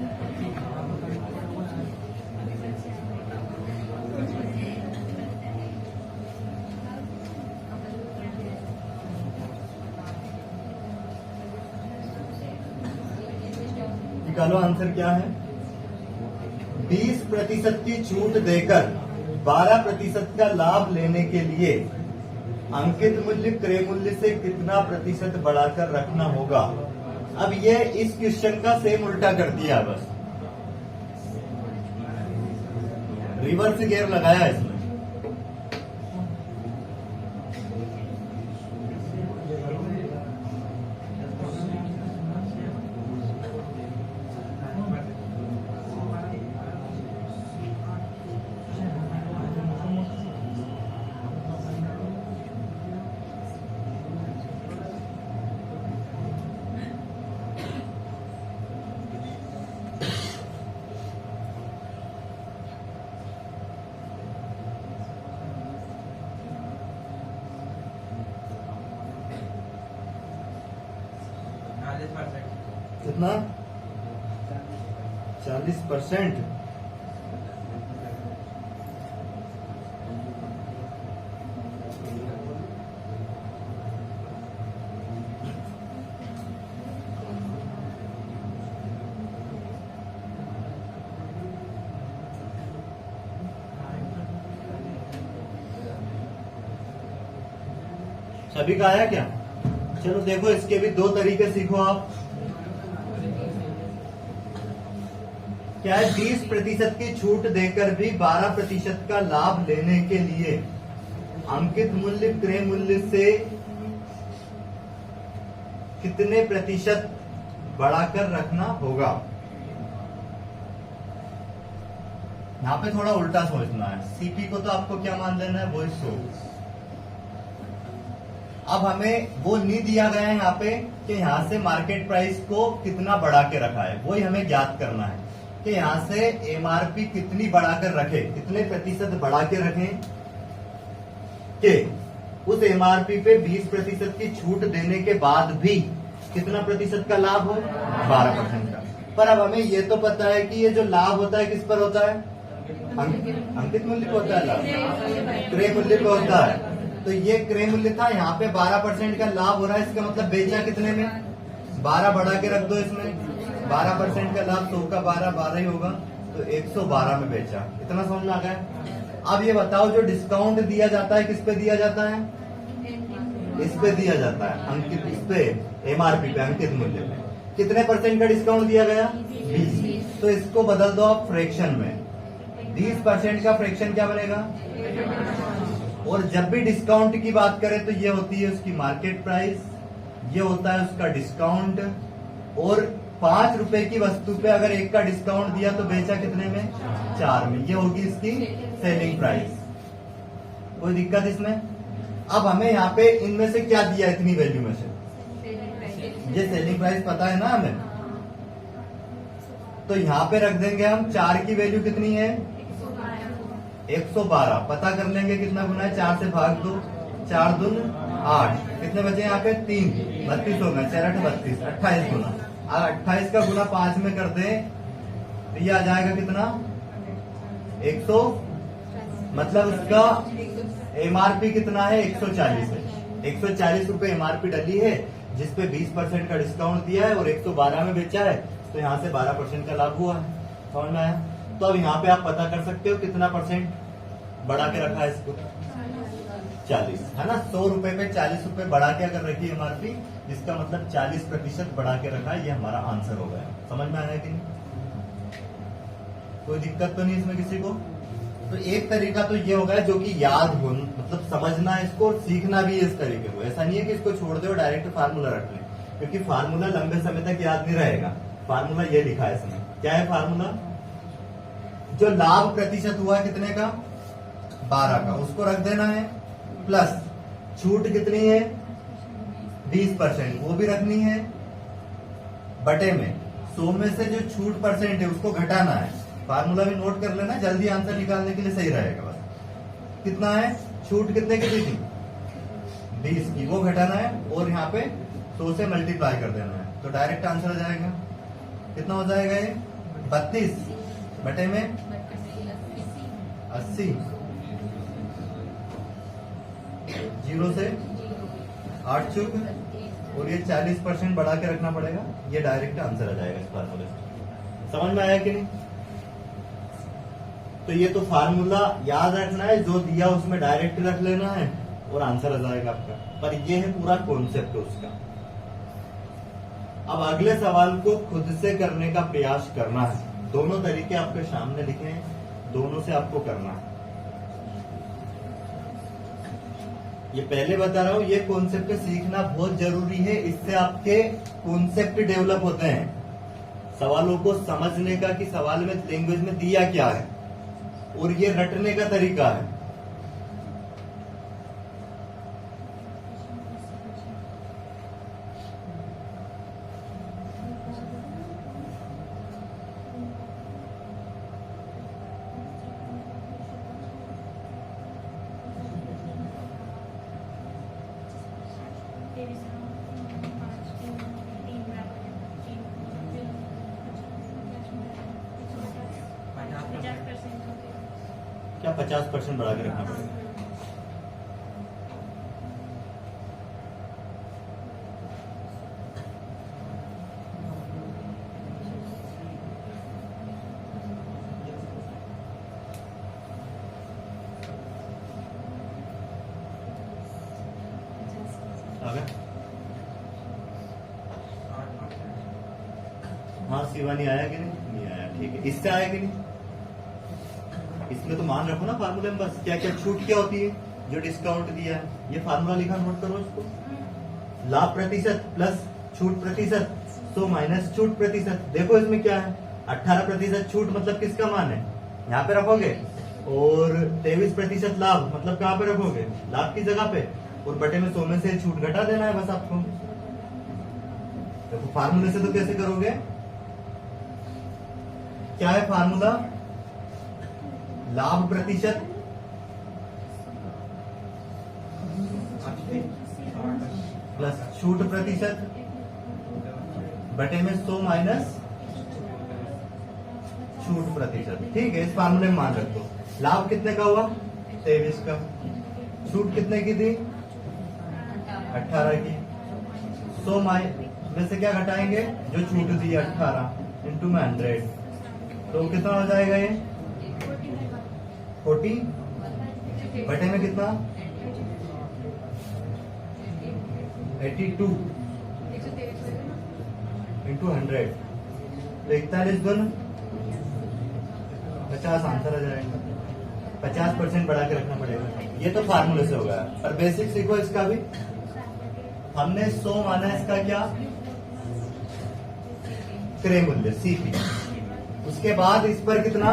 [SPEAKER 1] निकालो आंसर क्या है? 20% की छूट देकर 12% का लाभ लेने के लिए अंकित मूल्य क्रय मूल्य से कितना प्रतिशत बढ़ाकर रखना होगा? अब ये इस क्वेश्चन का सेम उल्टा कर दिया, बस रिवर्स गियर लगाया इसमें। कितना? 40%। सभी का आया क्या? चलो देखो इसके भी 2 तरीके सीखो आप। क्या है? 20% की छूट देकर भी 12% का लाभ लेने के लिए अंकित मूल्य क्रय मूल्य से कितने प्रतिशत बढ़ाकर रखना होगा? यहां पे थोड़ा उल्टा सोचना है। सीपी को तो आपको क्या मान लेना है? वो 100। अब हमें वो नहीं दिया गया है यहाँ पे कि यहां से मार्केट प्राइस को कितना बढ़ा के रखा है, वही हमें ज्ञात करना है। कि यहां से एमआरपी कितनी बढ़ाकर रखे, कितने प्रतिशत बढ़ा के रखें कि उस एमआरपी पे 20% की छूट देने के बाद भी कितना प्रतिशत का लाभ हो, 12% का। पर अब हमें ये तो पता है कि ये जो लाभ होता है किस पर होता है, अंकित मूल्य पे होता है लाभ, क्रय मूल्य पे होता है। तो ये क्रय मूल्य था, यहाँ पे 12% का लाभ हो रहा है, इसका मतलब बेचा कितने में, 12 बढ़ा के रख दो इसमें, 12% का लाभ 100 का 12 ही होगा, तो 112 में बेचा। इतना समझ में आ गया। अब ये बताओ जो डिस्काउंट दिया जाता है किस पे दिया जाता है, इस पे दिया जाता है, अंकित इस पे एमआरपी पे, अंकित मूल्य पे कितने % का डिस्काउंट दिया गया, 20। तो इसको बदल दो आप फ्रैक्शन में, 20% का फ्रैक्शन क्या बनेगा। और जब भी डिस्काउंट की बात करें तो ये होती है उसकी मार्केट प्राइस, ये होता है उसका डिस्काउंट। और 5 रुपए की वस्तु पे अगर 1 का डिस्काउंट दिया तो बेचा कितने में, 4 में, ये होगी इसकी सेलिंग प्राइस। कोई दिक्कत इसमें। अब हमें यहाँ पे इनमें से क्या दिया, इतनी वैल्यू में से ये सेलिंग प्राइस पता है ना हमें, तो यहाँ पे रख देंगे हम 4 की वैल्यू कितनी है, 112। पता कर लेंगे कितना गुना है, 4 से भाग दो, 4 दून 8, कितने बचे यहाँ पे 3, 32 हो गए, 4 8 32, 28 गुना। अगर 28 का गुना 5 में कर दे तो ये आ जाएगा कितना, 100, मतलब उसका एमआरपी कितना है, 140 है। 140 रुपए एमआरपी डली है, जिसपे 20% का डिस्काउंट दिया है और 112 में बेचा है, तो यहाँ से 12% का लाभ हुआ है। समझ में आया। तो अब यहाँ पे आप पता कर सकते हो कितना % बढ़ा के रखा है इसको, 40 है ना। 100 रुपए पे 40 रुपए बढ़ा के अगर रखी एमआरपी, इसका मतलब 40% बढ़ा के रखा है, ये हमारा आंसर हो गया। समझ में आया कि नहीं, कोई दिक्कत तो नहीं इसमें किसी को। तो एक तरीका तो ये होगा जो कि याद हो, मतलब समझना है इसको, सीखना भी है इस तरीके को। ऐसा नहीं है कि इसको छोड़ दे और डायरेक्ट फार्मूला रख ले, क्योंकि फार्मूला लंबे समय तक याद नहीं रहेगा। फार्मूला ये लिखा है इसमें, क्या है फार्मूला, जो लाभ प्रतिशत हुआ कितने का, 12 का, उसको रख देना है, प्लस छूट कितनी है, 20%, वो भी रखनी है, बटे में 100 में से जो छूट % है उसको घटाना है। फार्मूला भी नोट कर लेना, जल्दी आंसर निकालने के लिए सही रहेगा। बस कितना है, छूट कितने की दी थी, 20 की, वो घटाना है और यहाँ पे 100 से मल्टीप्लाई कर देना है, तो डायरेक्ट आंसर आ जाएगा। कितना हो जाएगा ये, 32 बटे में 80, 0 से 8 चुक, और ये 40% बढ़ा के रखना पड़ेगा, ये डायरेक्ट आंसर आ जाएगा इस फार्मूले से। समझ में आया कि नहीं। तो ये तो फार्मूला याद रखना है, जो दिया उसमें डायरेक्ट रख लेना है और आंसर आ जाएगा आपका। पर ये है पूरा कॉन्सेप्ट उसका। अब अगले सवाल को खुद से करने का प्रयास करना है। दोनों तरीके आपके सामने लिखे हैं, दोनों से आपको करना है। ये पहले बता रहा हूं, ये कॉन्सेप्ट सीखना बहुत जरूरी है, इससे आपके कॉन्सेप्ट डेवलप होते हैं, सवालों को समझने का कि सवाल में लैंग्वेज में दिया क्या है, और ये रटने का तरीका है। क्या 50% बढ़ा के रखना पड़ेगा। आ गया। हाँ शिवानी आया कि नहीं आया, ठीक है। इससे आया कि नहीं, इसमें तो मान रखो ना फार्मूले में, बस क्या क्या छूट क्या होती है, जो डिस्काउंट दिया है, ये फार्मूला लिखा, नोट करो इसको। लाभ प्रतिशत प्लस छूट प्रतिशत, 100 माइनस छूट प्रतिशत। देखो इसमें क्या है, 18% छूट मतलब किसका मान है, यहाँ पे रखोगे, और 23% लाभ मतलब कहाँ पे रखोगे, लाभ की जगह पे, और बटे में 100 में से छूट घटा देना है बस आपको। देखो फार्मूले से तो कैसे करोगे, क्या है फार्मूला? लाभ प्रतिशत प्लस छूट प्रतिशत बटे में 100 माइनस छूट प्रतिशत। ठीक है, इस फार्मूले में मान रखो। लाभ कितने का हुआ? 23 का। छूट कितने की थी? 18 की। 100 में से क्या घटाएंगे? जो छूट दी 18 इंटू में 100, तो कितना हो जाएगा ये? 40 बटे में कितना? 82 इंटू 100, तो 41 गुण 50 आंसर आ जाएगा। 50% बढ़ा के रखना पड़ेगा। ये तो फार्मूले से होगा, पर बेसिक सीखो इसका भी। हमने 100 माना इसका क्या? क्रय मूल्य सीपी। उसके बाद इस पर कितना?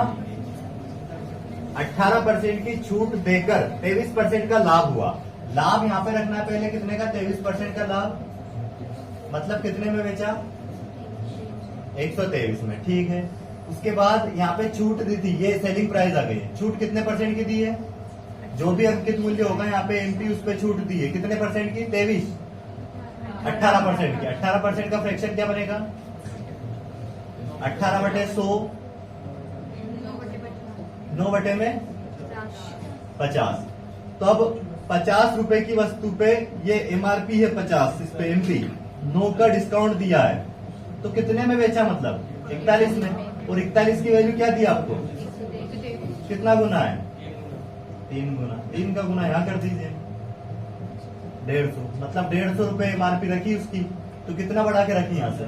[SPEAKER 1] 18% की छूट देकर 23% का लाभ हुआ। लाभ यहां पे रखना है पहले कितने का? 23% का लाभ, मतलब कितने में बेचा? 123 में। ठीक है, उसके बाद यहाँ पे छूट दी थी, ये सेलिंग प्राइस आ गई है। छूट कितने परसेंट की दी है? जो भी अंकित मूल्य होगा यहाँ पे एमपी, उस पर छूट दी है कितने परसेंट की? 23। 18% की। 18% का फ्रैक्शन क्या बनेगा? 18 बटे 100, 9 बटे में 50। तो अब 50 रुपए की वस्तु पे ये एमआरपी है 50, इस पे एमपी 9 का डिस्काउंट दिया है, तो कितने में बेचा? मतलब 41 में। और 41 की वैल्यू क्या दी आपको? कितना गुना है? 3 गुना। 3 का गुना यहां कर दीजिए, 150। मतलब 150 रुपए एमआरपी रखी उसकी, तो कितना बढ़ा के रखी यहां से?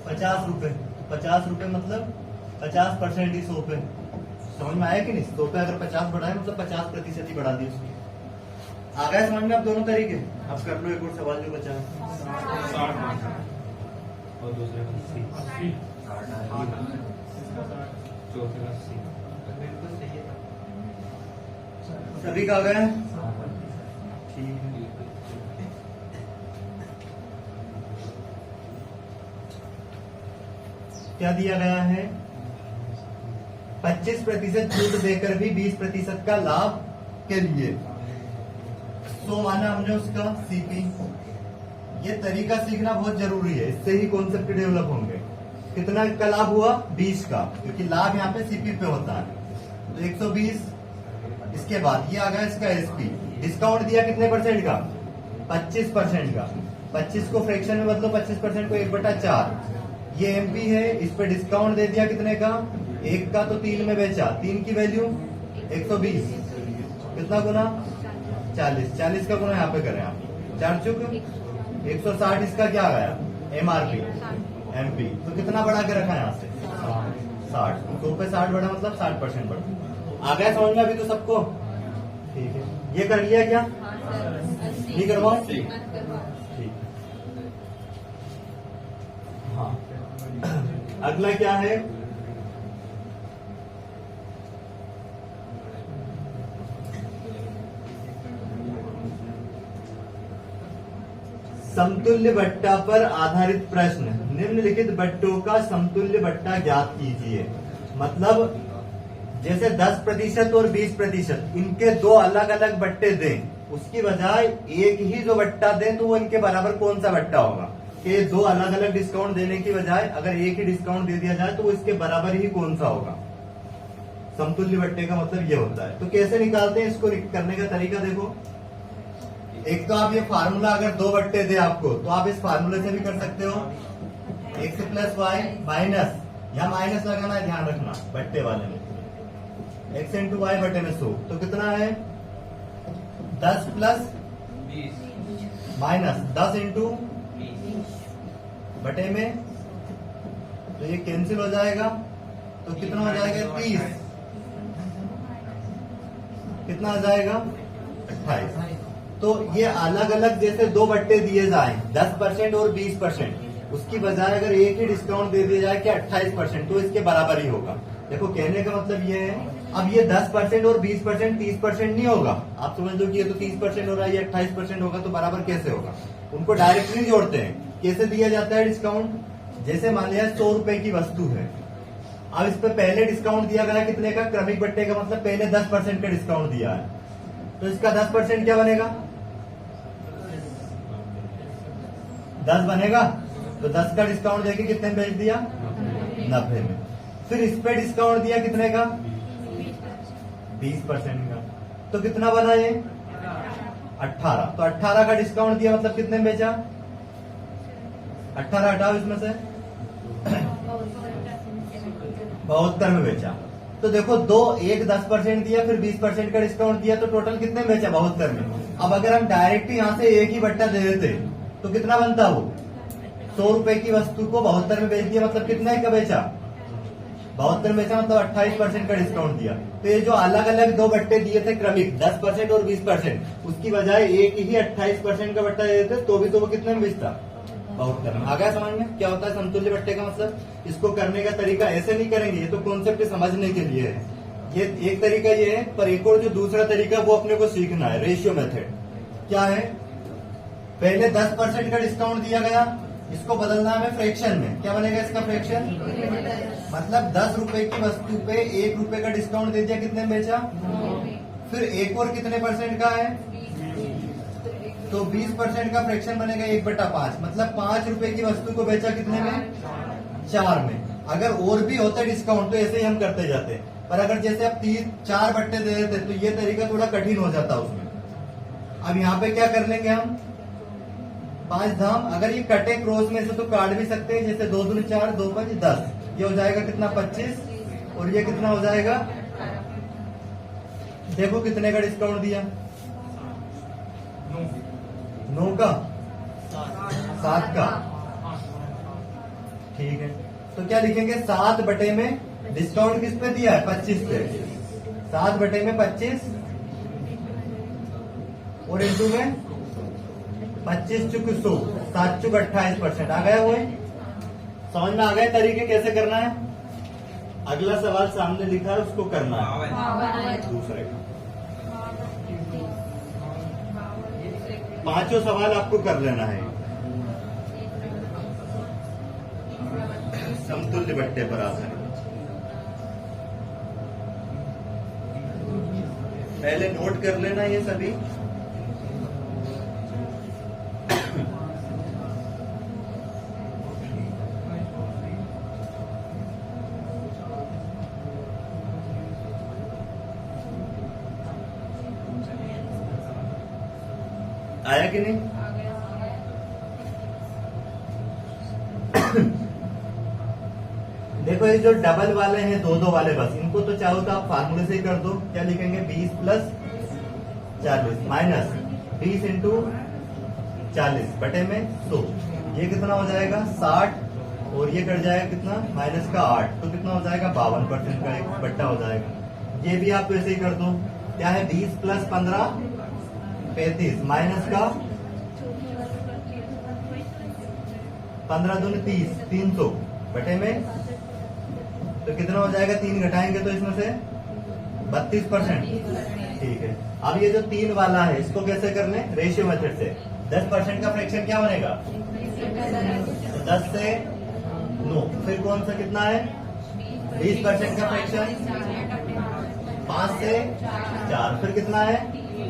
[SPEAKER 1] 50 रुपए। 50 रुपए मतलब 50% ही 100 पे। समझ में आया कि नहीं? 100 पे अगर 50 बढ़ाए मतलब 50% ही बढ़ा दी उसकी। आ गया समझ में आप दोनों तरीके? अब कर लो एक और सवाल जो बचा है।
[SPEAKER 4] और दूसरे का 80, चौथे का 80।
[SPEAKER 1] सभी का आ गया? ठीक है। क्या दिया गया है? 25% छूट देकर भी 20% का लाभ के लिए 100 माना हमने उसका सीपी। ये तरीका सीखना बहुत जरूरी है, इससे ही कॉन्सेप्ट डेवलप होंगे। कितना का लाभ हुआ? 20 का, क्योंकि लाभ यहाँ पे सीपी पे होता है। तो 120। इसके बाद ये आ गया इसका एसपी। डिस्काउंट दिया कितने परसेंट का? 25% का। 25 को फ्रैक्शन में बदलो, 25% को 1/4। ये एमपी है, इस पे डिस्काउंट दे दिया कितने का? 1 का, तो 3 में बेचा। 3 की वैल्यू 120। कितना गुना? 40। 40 का गुना यहाँ पे करें आप, 4 चुक 160। इसका क्या आ गया? MRP MP. तो कितना बढ़ा के रखा है यहाँ से? 60। 100 पे 60 बढ़ा मतलब 60% बढ़ा। आ गया समझ में अभी तो सबको? ठीक है, ये कर लिया क्या? नहीं करवाओ? ठीक। हाँ, अगला क्या है? समतुल्य बट्टा पर आधारित प्रश्न। निम्नलिखित बट्टों का समतुल्य बट्टा ज्ञात कीजिए। मतलब जैसे 10% और 20% इनके दो अलग अलग बट्टे दें, उसकी बजाय एक ही जो बट्टा दें तो वो इनके बराबर कौन सा बट्टा होगा? कि दो अलग अलग डिस्काउंट देने की बजाय अगर एक ही डिस्काउंट दे दिया जाए तो वो इसके बराबर ही कौन सा होगा? समतुल्य बट्टे का मतलब ये होता है। तो कैसे निकालते हैं इसको? करने का तरीका देखो। एक तो आप ये फार्मूला, अगर दो बट्टे दे आपको तो आप इस फार्मूले से भी कर सकते हो। x प्लस वाई माइनस, यहाँ माइनस लगाना है, ध्यान रखना बट्टे वाले में। x इंटू वाई बटे में 100, तो कितना है? 10 प्लस
[SPEAKER 4] 20
[SPEAKER 1] माइनस 10 इंटू बटे में, तो ये कैंसिल हो जाएगा, तो कितना हो जाएगा? 30। कितना आ जाएगा? 28। तो ये अलग अलग जैसे दो बट्टे दिए जाए 10% और 20%, उसकी बजाय अगर एक ही डिस्काउंट दे दिया जाए कि 28%, तो इसके बराबर ही होगा। देखो कहने का मतलब ये है, अब ये 10% और 20% 30% नहीं होगा। आप समझ लो कि ये तो 30% हो रहा है, ये 28% होगा, तो बराबर कैसे होगा? उनको डायरेक्टली जोड़ते हैं। कैसे दिया जाता है डिस्काउंट? जैसे मान लिया 100 रुपए की वस्तु है, अब इस पे पहले डिस्काउंट दिया गया कितने का, क्रमिक बट्टे का मतलब पहले 10% का डिस्काउंट दिया है, तो इसका 10% क्या बनेगा, 10 बनेगा। तो 10 का डिस्काउंट देके कितने में बेच दिया, 90 में। फिर इस पे डिस्काउंट दिया कितने का, 20% का, तो कितना बना ये 18। तो 18 का डिस्काउंट दिया मतलब कितने में बेचा, 18 हटाओ इसमें से 72 में बेचा। तो देखो एक 10% दिया फिर 20% का डिस्काउंट दिया, तो टोटल कितने में बेचा, 72 में। अब अगर हम डायरेक्ट यहाँ से एक ही बट्टा दे देते तो कितना बनता, वो 100 रुपए की वस्तु को 72 में बेच दिया, मतलब कितने का बेचा, 72 में बेचा, मतलब 28% का डिस्काउंट दिया। तो ये जो अलग अलग दो बट्टे दिए थे क्रमिक 10% और 20%, उसकी बजाय एक ही 28% का बट्टा दे देते तो भी तो वो कितने में बेचता, 72 में। आ गया समझ में क्या होता है समतुल्य बट्टे का मतलब। इसको करने का तरीका ऐसे नहीं करेंगे, ये तो कॉन्सेप्ट समझने के लिए है। ये एक तरीका ये है, पर एक और जो दूसरा तरीका वो अपने को सीखना है, रेशियो मेथड। क्या है, पहले 10% का डिस्काउंट दिया गया, इसको बदलना है फ्रैक्शन में। क्या बनेगा इसका फ्रैक्शन, मतलब 10 रुपए की वस्तु पे 1 रुपए का डिस्काउंट दे दिया, कितने में बेचा। फिर एक और कितने परसेंट का है, तो 20% का फ्रैक्शन बनेगा 1/5, मतलब 5 रुपए की वस्तु को बेचा कितने में, 4 में। अगर और भी होते डिस्काउंट तो ऐसे ही हम करते जाते, पर अगर जैसे आप 3-4 बट्टे दे देते तो ये तरीका थोड़ा कठिन हो जाता उसमें। अब यहाँ पे क्या कर लेंगे हम, 5 धाम, अगर ये कटे क्रॉस में से तो काट भी सकते हैं, जैसे 2 दूनी 4, 2 5 10, ये हो जाएगा कितना 25, और ये कितना हो जाएगा, देखो कितने का डिस्काउंट दिया, 9 का, 7 का, ठीक है। तो क्या लिखेंगे, 7 बटे में डिस्काउंट किस पे दिया है, 25 पे, 7 बटे में 25 और इंटू में 25 चुक 100, 7 चुक 28%। आ गया वो, समझ में आ गए तरीके कैसे करना है। अगला सवाल सामने लिखा है उसको करना है, दूसरे का। 5 सवाल आपको कर लेना है समतुल्य बट्टे पर आधारित। पहले नोट कर लेना ये सभी। आया कि नहीं, देखो ये जो डबल वाले हैं 2-2 वाले, बस इनको तो चाहो तो आप फार्मूले से ही कर दो। क्या लिखेंगे, 20 + 40 माइनस 20 इंटू 40 बटे में 100, ये कितना हो जाएगा 60, और ये कट जाएगा कितना माइनस का 8, तो कितना हो जाएगा 52% का एक बट्टा हो जाएगा। ये भी आप वैसे ही कर दो। क्या है, 20 + 15 35 माइनस का 15 दूनी 30, 300 बटे में, तो कितना हो जाएगा, 3 घटाएंगे तो इसमें से 32%, ठीक है। अब ये जो 3 वाला है इसको कैसे कर लें, रेशियो मेथड से। 10% का फ्रैक्शन क्या बनेगा, तो 10 से 9, फिर कौन सा कितना है, 20% का फ्रैक्शन 5 से 4, फिर कितना है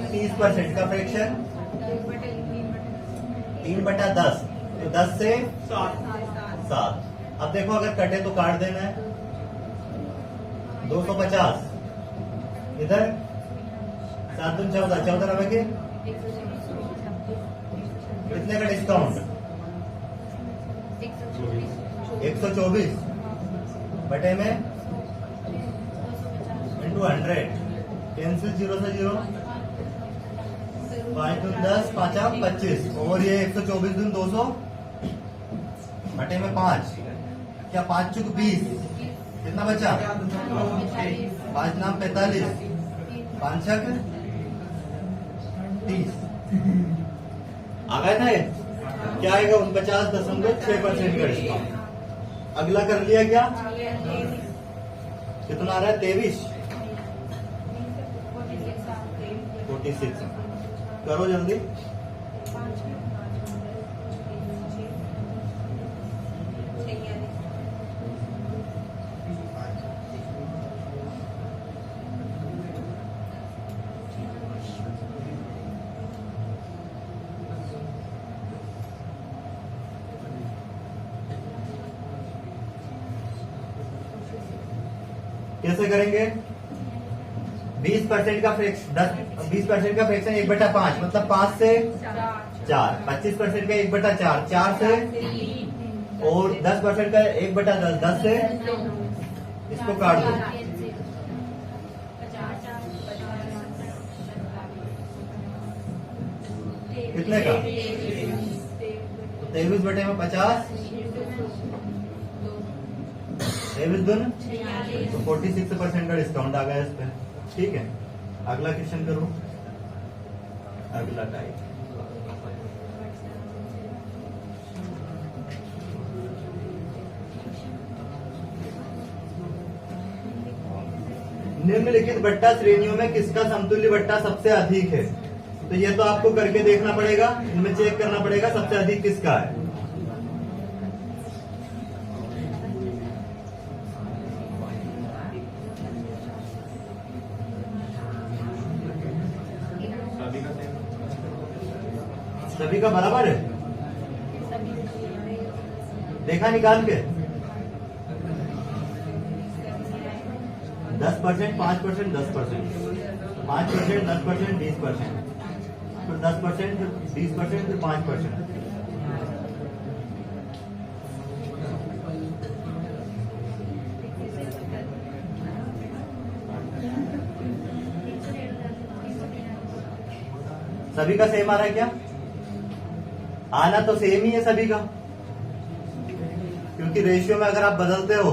[SPEAKER 1] 30% का फ्रैक्शन 3/10, तो 10 से 7। अब देखो अगर कटे तो काट देना है, 250 इधर, 7 दूनी 14, 14 रुपए के, कितने का डिस्काउंट, 124 बटे में इंटू 100, कैंसिल 0 से 0, 5 दूनी 10, 5 25, और ये 124 दूनी 200 बटे में 5, क्या 5 चुक 20, कितना बचा, 5 नाम 45, 5 छक 30। आ गया था ये, क्या आएगा 49.6% का डिस्काउंट। अगला कर लिया क्या, कितना आ रहा है 23, 46, करो जल्दी। कैसे करेंगे? 20% का फ्रैक्शन 20% का फ्रैक्शन 1/5 मतलब 5 से 4, 25% का 1/4 4 से, और 10% का 1/10 10 से, इसको काट दो। कितने का? 23/50, 23 दून तो 46% का डिस्काउंट आ गया इस पे। ठीक है, अगला क्वेश्चन करो। अगला टाइप निम्नलिखित बट्टा श्रेणियों में किसका समतुल्य बट्टा सबसे अधिक है? तो ये तो आपको करके देखना पड़ेगा, इनमें चेक करना पड़ेगा सबसे अधिक किसका है। सभी का बराबर है, देखा निकाल के? 10%, 5%, 10%, 5%, 10%, 20%, फिर 10%, फिर 20%, फिर 5%। सभी का सेम आ रहा है क्या? आना तो सेम ही है सभी का, क्योंकि रेशियो में अगर आप बदलते हो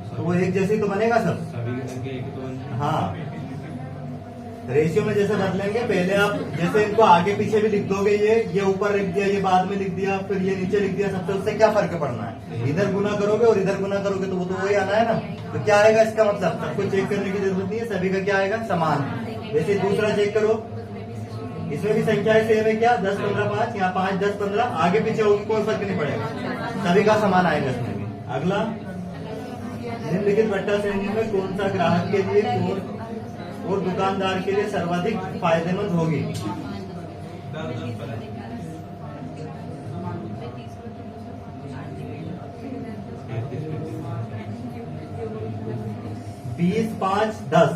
[SPEAKER 1] तो वो एक जैसी तो बनेगा सब।
[SPEAKER 4] सभी के संख्या एक तो
[SPEAKER 1] हाँ, रेशियो में जैसे बदलेंगे, पहले आप जैसे इनको आगे पीछे भी लिख दोगे, ये ऊपर लिख दिया, ये बाद में लिख दिया, फिर ये नीचे लिख दिया, सबसे उससे क्या फर्क पड़ना है? इधर गुना करोगे और इधर गुना करोगे तो वो तो वही आना है ना। तो क्या आएगा इसका मतलब? सबको चेक करने की जरूरत नहीं है, सभी का क्या आएगा? समान। वैसे दूसरा चेक करो, इसमें भी संख्याएं सेम है क्या? 10, 15, 5, यहाँ 5, 10, 15, आगे पीछे होगी कोई फर्क नहीं पड़ेगा, सभी का समान आएगा इसमें भी। अगला, निम्नलिखित बट्टा श्रेणी में कौन सा ग्राहक के लिए और दुकानदार के लिए सर्वाधिक फायदेमंद होगी? 20, 5, 10,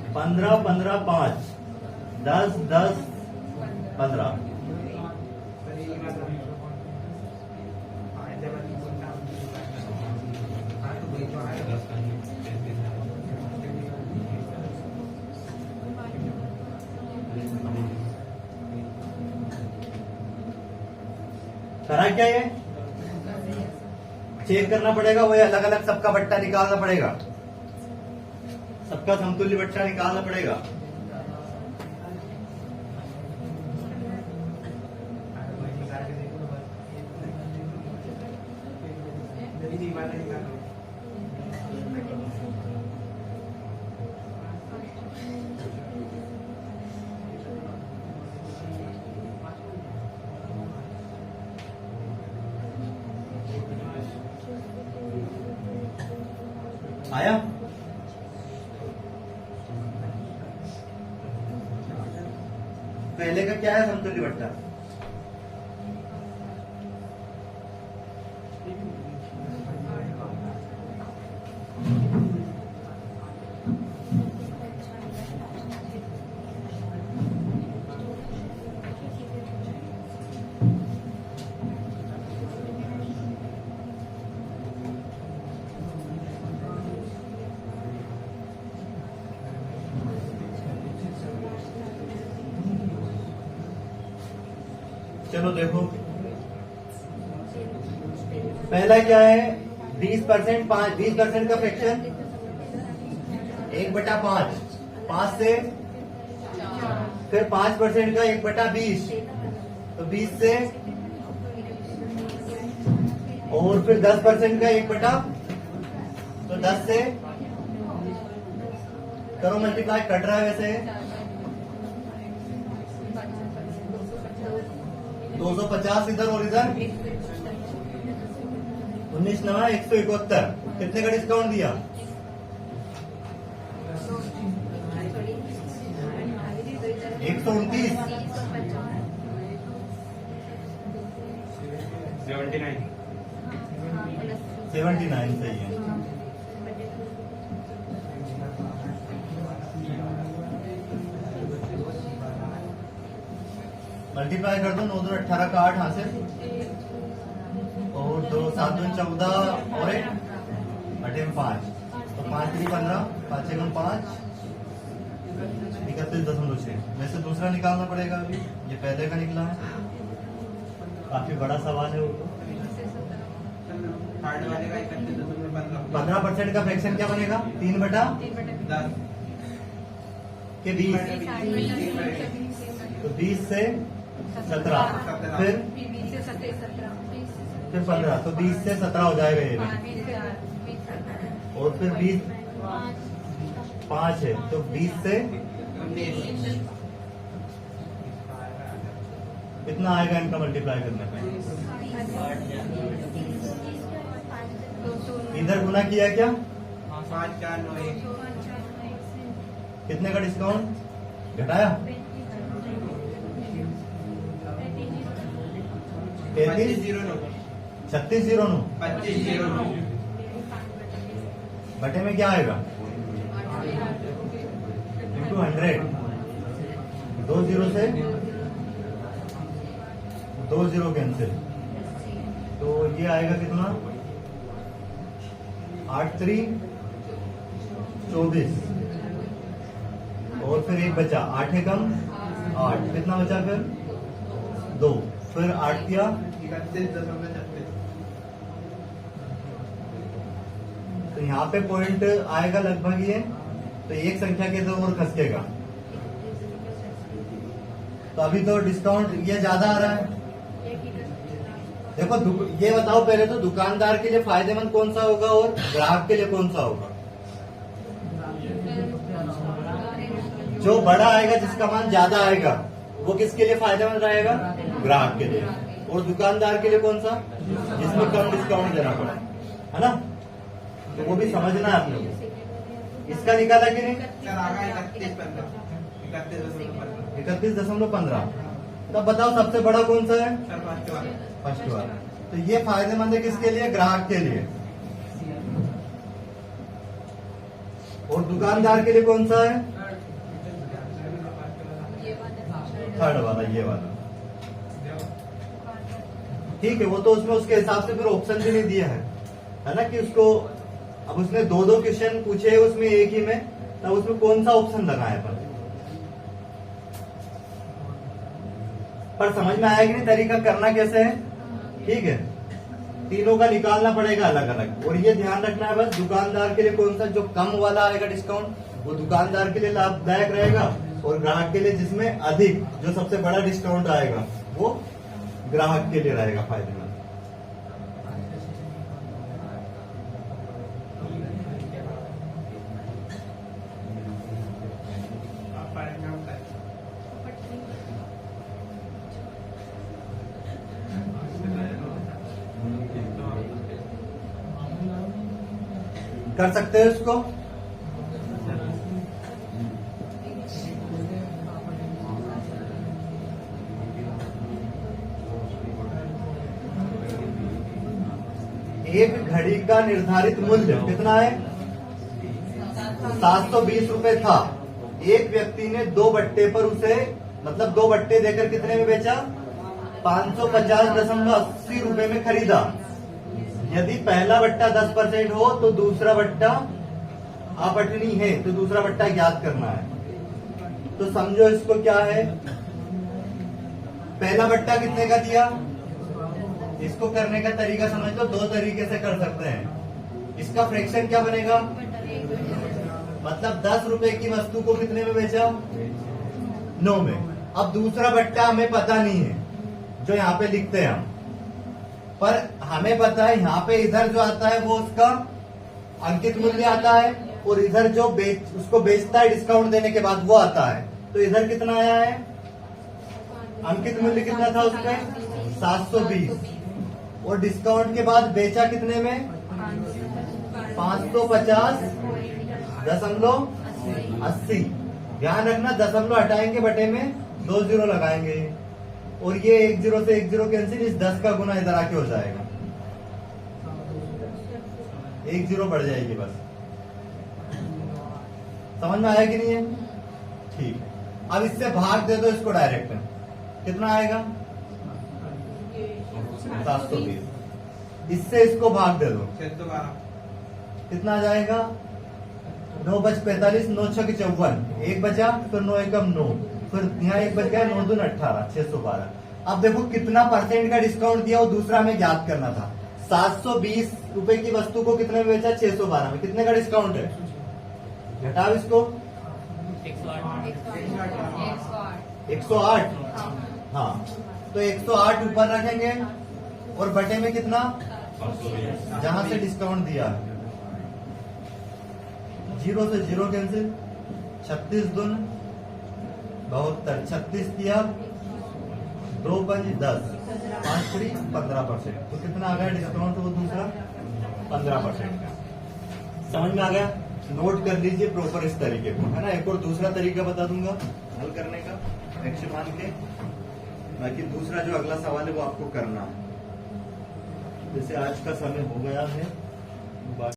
[SPEAKER 1] 15, 15, 5, 10, 10, 15। करा क्या ये? चेक करना पड़ेगा, वो अलग अलग सबका बट्टा निकालना पड़ेगा, सबका समतुल्य बट्टा निकालना पड़ेगा। आया? पहले का क्या है समतुल्य बट्टा? चलो देखो, पहला क्या है? 20%, 20% का फ्रैक्शन 1/5, 5 से, फिर 5% का 1/20, तो 20 से, और फिर 10% का 1/, तो 10 से, करो मल्टीप्लाई, कट रहा है वैसे, 250 इधर और इधर, 19 नवा 171, कितने का डिस्काउंट दिया? 129,
[SPEAKER 4] 79,
[SPEAKER 1] 79 सही है। मल्टीप्लाई कर दो, 9 2 18 का 8 हासिल, और 2 7 2 14 और 1 8 में 5, तो 5 3 15, 5 1 5, 31.6 में से दूसरा निकालना पड़ेगा। अभी ये पहले का निकला है, काफी बड़ा सवाल है वो। 15% का फ्रैक्शन क्या बनेगा? 3 बटा के 20, तो 20 से 17, फिर 15, तो 20 से 17 हो जाएगा ये भी। और फिर 20 5 है, तो 20 से कितना आएगा इनका मल्टीप्लाई करने पे? इधर गुना किया क्या?
[SPEAKER 3] 5 4 9 1
[SPEAKER 1] कितने का डिस्काउंट घटाया?
[SPEAKER 3] 35 0 9
[SPEAKER 1] 36 0 9
[SPEAKER 3] 25 0 9
[SPEAKER 1] बटे में क्या आएगा? इंटू 100, 2 0 से 2 0 कैंसिल, तो ये आएगा कितना? 8 3 24, और फिर एक बचा, 8 है कम 8, कितना बचा फिर? 2, फिर 8 किया
[SPEAKER 3] 31.36
[SPEAKER 1] तो यहाँ पे पॉइंट आएगा लगभग ये, तो एक संख्या के तो और खसकेगा। तो अभी तो डिस्काउंट ये ज्यादा आ रहा है। देखो ये बताओ पहले तो, दुकानदार के लिए फायदेमंद कौन सा होगा और ग्राहक के लिए कौन सा होगा? जो बड़ा आएगा, जिसका मान ज्यादा आएगा, वो किसके लिए फायदेमंद रहेगा? ग्राहक के लिए। और दुकानदार के लिए कौन सा? जिसमें कम डिस्काउंट देना पड़ा, है ना? तो वो भी समझना है आपने। इसका निकाला कि नहीं? 31.15। तब बताओ सबसे बड़ा कौन सा है? फर्स्ट वाला। तो ये फायदेमंद है किसके लिए? ग्राहक के लिए। और दुकानदार के लिए कौन सा है? थर्ड वाला, ये वाला। ठीक है, वो तो उसमें उसके हिसाब से फिर ऑप्शन भी नहीं दिया है ना, कि उसको अब उसने 2 क्वेश्चन पूछे उसमें एक ही में, तब उसमें कौन सा ऑप्शन लगाए पर समझ में आया कि नहीं तरीका करना कैसे है? ठीक है, तीनों का निकालना पड़ेगा अलग अलग। और ये ध्यान रखना है बस, दुकानदार के लिए कौन सा जो कम वाला आएगा डिस्काउंट, वो दुकानदार के लिए लाभदायक रहेगा, और ग्राहक के लिए जिसमें अधिक, जो सबसे बड़ा डिस्काउंट आएगा, वो ग्राहक के लिए रहेगा फायदेमंद। कर सकते हैं उसको। एक घड़ी का निर्धारित मूल्य कितना है? 720 रुपए था। एक व्यक्ति ने 2 बट्टे पर उसे, मतलब 2 बट्टे देकर कितने में बेचा? 550.80 रुपए में खरीदा। यदि पहला बट्टा 10% हो तो दूसरा बट्टा अपठनी है, तो दूसरा बट्टा ज्ञात करना है। तो समझो इसको क्या है, पहला बट्टा कितने का दिया? इसको करने का तरीका समझ लो, 2 तरीके से कर सकते हैं। इसका फ्रैक्शन क्या बनेगा? मतलब 10 रुपए की वस्तु को कितने में बेचा? 9 में। अब दूसरा बट्टा हमें पता नहीं है, जो यहाँ पे लिखते हैं हम, पर हमें पता है यहाँ पे इधर जो आता है वो उसका अंकित मूल्य आता है, और इधर जो उसको बेचता है डिस्काउंट देने के बाद वो आता है। तो इधर कितना आया है? अंकित मूल्य कितना था उसका? 720, और डिस्काउंट के बाद बेचा कितने में? 550.80। ध्यान रखना, दशमलव हटाएंगे, बटे में 2 0 लगाएंगे, और ये 1 0 से 1 0 कैंसिल, इस 10 का गुना इधर आके हो जाएगा। एक जीरो बढ़ जाएगी बस। समझ में आया कि नहीं है? ठीक है। अब इससे भाग दे दो इसको डायरेक्ट, कितना आएगा? 720। इससे इसको भाग दे दो,
[SPEAKER 3] 612
[SPEAKER 1] कितना आ जाएगा? 9 बज 45, 9 छक 54, एक बचा, फिर 9 एकम 9, फिर यहाँ एक बच गया, 9 दून 18, 612। अब देखो कितना परसेंट का डिस्काउंट दिया वो दूसरा हमें ज्ञात करना था। 720 रुपए की वस्तु को कितने में बेचा? 612 में। कितने का डिस्काउंट है? घटाओ इसको। 108। हाँ, तो 108 ऊपर रखेंगे और बटे में कितना? जहां से डिस्काउंट दिया, 0 से 0 कैंसिल, 36 दून 72, 36 किया, 2 पंज 10, 5 3 15%। तो कितना आ गया डिस्काउंट वो दूसरा? 15% का। समझ में आ गया? नोट कर लीजिए प्रॉपर इस तरीके को, है ना। एक और दूसरा तरीका बता दूंगा हल करने का, एक्शन मान के। बाकी दूसरा जो अगला सवाल है वो आपको करना है। जैसे आज का समय हो गया है।